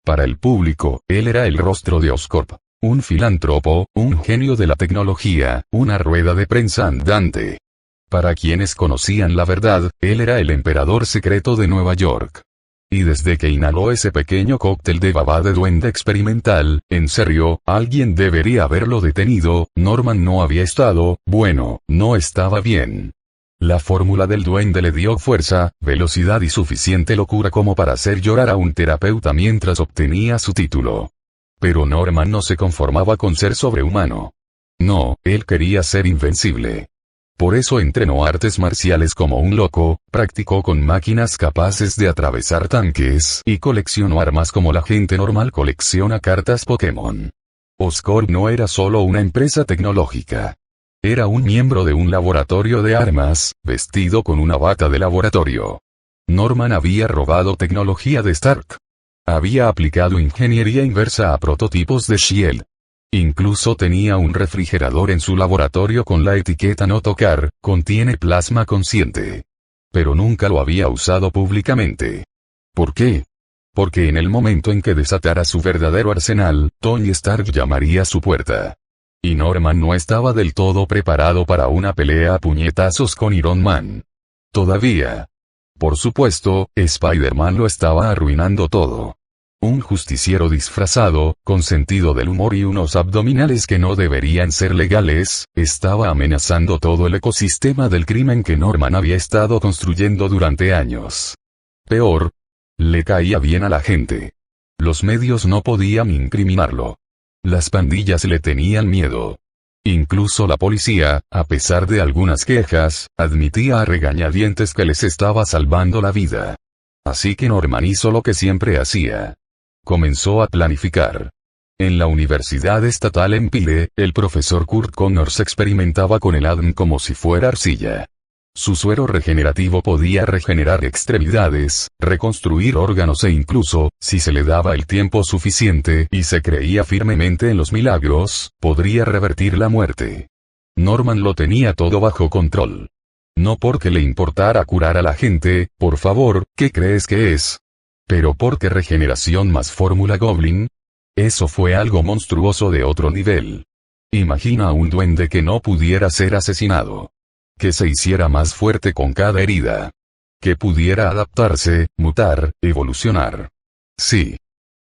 Para el público, él era el rostro de Oscorp. Un filántropo, un genio de la tecnología, una rueda de prensa andante. Para quienes conocían la verdad, él era el emperador secreto de Nueva York. Y desde que inhaló ese pequeño cóctel de baba de duende experimental, en serio, alguien debería haberlo detenido, Norman no había estado, bueno, no estaba bien. La fórmula del duende le dio fuerza, velocidad y suficiente locura como para hacer llorar a un terapeuta mientras obtenía su título. Pero Norman no se conformaba con ser sobrehumano. No, él quería ser invencible. Por eso entrenó artes marciales como un loco, practicó con máquinas capaces de atravesar tanques y coleccionó armas como la gente normal colecciona cartas Pokémon. Oscorp no era solo una empresa tecnológica. Era un miembro de un laboratorio de armas, vestido con una bata de laboratorio. Norman había robado tecnología de Stark. Había aplicado ingeniería inversa a prototipos de S.H.I.E.L.D. Incluso tenía un refrigerador en su laboratorio con la etiqueta no tocar, contiene plasma consciente. Pero nunca lo había usado públicamente. ¿Por qué? Porque en el momento en que desatara su verdadero arsenal, Tony Stark llamaría a su puerta. Y Norman no estaba del todo preparado para una pelea a puñetazos con Iron Man. Todavía. Por supuesto, Spider-Man lo estaba arruinando todo. Un justiciero disfrazado, con sentido del humor y unos abdominales que no deberían ser legales, estaba amenazando todo el ecosistema del crimen que Norman había estado construyendo durante años. Peor, le caía bien a la gente. Los medios no podían incriminarlo. Las pandillas le tenían miedo. Incluso la policía, a pesar de algunas quejas, admitía a regañadientes que les estaba salvando la vida. Así que Norman hizo lo que siempre hacía. Comenzó a planificar. En la Universidad Estatal en Pyle, el profesor Kurt Connors experimentaba con el ADN como si fuera arcilla. Su suero regenerativo podía regenerar extremidades, reconstruir órganos e incluso, si se le daba el tiempo suficiente y se creía firmemente en los milagros, podría revertir la muerte. Norman lo tenía todo bajo control. No porque le importara curar a la gente, por favor, ¿qué crees que es? Pero porque regeneración más fórmula Goblin. Eso fue algo monstruoso de otro nivel. Imagina a un duende que no pudiera ser asesinado. Que se hiciera más fuerte con cada herida. Que pudiera adaptarse, mutar, evolucionar. Sí.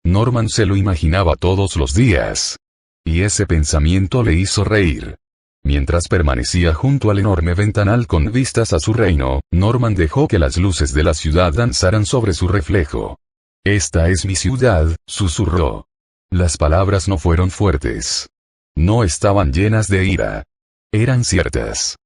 Norman se lo imaginaba todos los días. Y ese pensamiento le hizo reír. Mientras permanecía junto al enorme ventanal con vistas a su reino, Norman dejó que las luces de la ciudad danzaran sobre su reflejo. «Esta es mi ciudad», susurró. Las palabras no fueron fuertes. No estaban llenas de ira. Eran ciertas.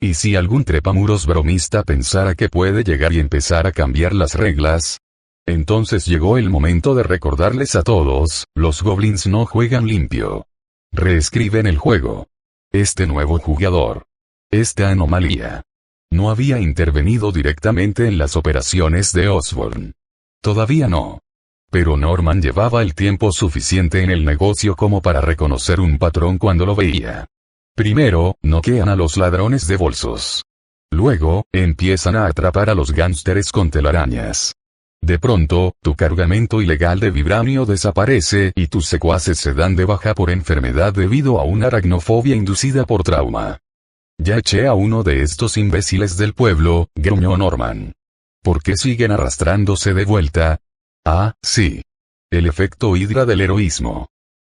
¿Y si algún trepamuros bromista pensara que puede llegar y empezar a cambiar las reglas? Entonces llegó el momento de recordarles a todos, los goblins no juegan limpio. Reescriben el juego. Este nuevo jugador. Esta anomalía. No había intervenido directamente en las operaciones de Osborn. Todavía no. Pero Norman llevaba el tiempo suficiente en el negocio como para reconocer un patrón cuando lo veía. Primero, noquean a los ladrones de bolsos. Luego, empiezan a atrapar a los gánsteres con telarañas. De pronto, tu cargamento ilegal de vibranio desaparece y tus secuaces se dan de baja por enfermedad debido a una aracnofobia inducida por trauma. Ya eché a uno de estos imbéciles del pueblo, gruñó Norman. ¿Por qué siguen arrastrándose de vuelta? Ah, sí. El efecto hidra del heroísmo.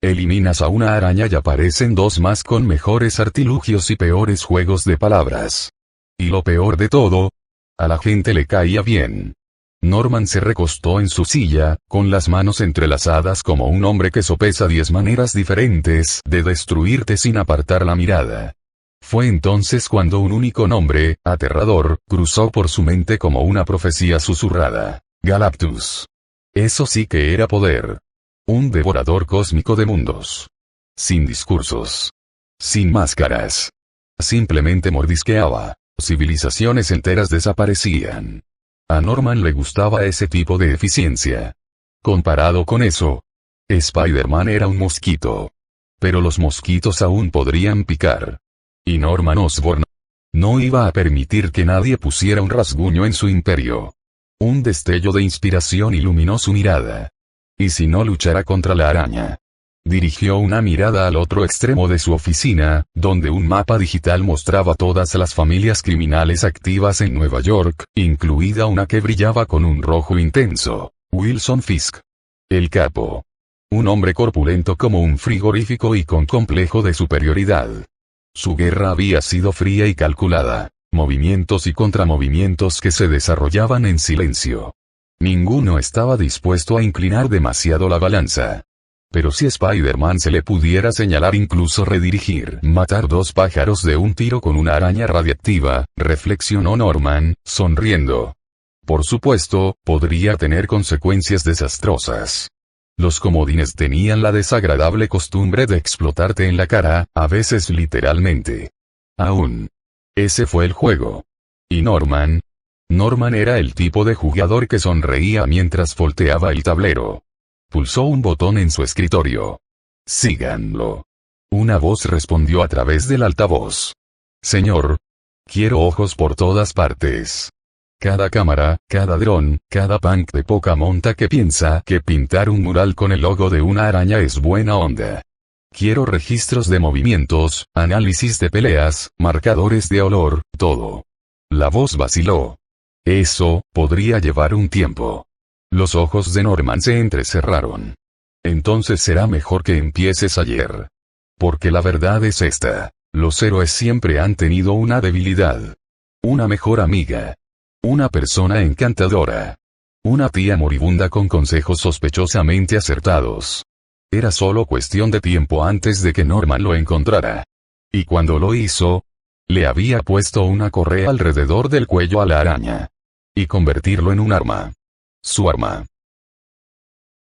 Eliminas a una araña y aparecen dos más con mejores artilugios y peores juegos de palabras. Y lo peor de todo, a la gente le caía bien. Norman se recostó en su silla, con las manos entrelazadas como un hombre que sopesa 10 maneras diferentes de destruirte sin apartar la mirada. Fue entonces cuando un único nombre, aterrador, cruzó por su mente como una profecía susurrada. Galactus. Eso sí que era poder. Un devorador cósmico de mundos. Sin discursos. Sin máscaras. Simplemente mordisqueaba. Civilizaciones enteras desaparecían. A Norman le gustaba ese tipo de eficiencia. Comparado con eso, Spider-Man era un mosquito. Pero los mosquitos aún podrían picar. Y Norman Osborn no iba a permitir que nadie pusiera un rasguño en su imperio. Un destello de inspiración iluminó su mirada. ¿Y si no luchara contra la araña? Dirigió una mirada al otro extremo de su oficina, donde un mapa digital mostraba todas las familias criminales activas en Nueva York, incluida una que brillaba con un rojo intenso. Wilson Fisk. El capo. Un hombre corpulento como un frigorífico y con complejo de superioridad. Su guerra había sido fría y calculada. Movimientos y contramovimientos que se desarrollaban en silencio. Ninguno estaba dispuesto a inclinar demasiado la balanza. Pero si Spider-Man se le pudiera señalar, incluso redirigir, matar dos pájaros de un tiro con una araña radiactiva, reflexionó Norman, sonriendo. Por supuesto, podría tener consecuencias desastrosas. Los comodines tenían la desagradable costumbre de explotarte en la cara, a veces literalmente. Aún. Ese fue el juego. ¿Y Norman? Norman era el tipo de jugador que sonreía mientras volteaba el tablero. Pulsó un botón en su escritorio. Síganlo. Una voz respondió a través del altavoz. Señor. Quiero ojos por todas partes. Cada cámara, cada dron, cada punk de poca monta que piensa que pintar un mural con el logo de una araña es buena onda. Quiero registros de movimientos, análisis de peleas, marcadores de olor, todo. La voz vaciló. Eso, podría llevar un tiempo. Los ojos de Norman se entrecerraron. Entonces será mejor que empieces ayer. Porque la verdad es esta. Los héroes siempre han tenido una debilidad. Una mejor amiga. Una persona encantadora. Una tía moribunda con consejos sospechosamente acertados. Era solo cuestión de tiempo antes de que Norman lo encontrara. Y cuando lo hizo, le había puesto una correa alrededor del cuello a la araña. Y convertirlo en un arma. Su arma.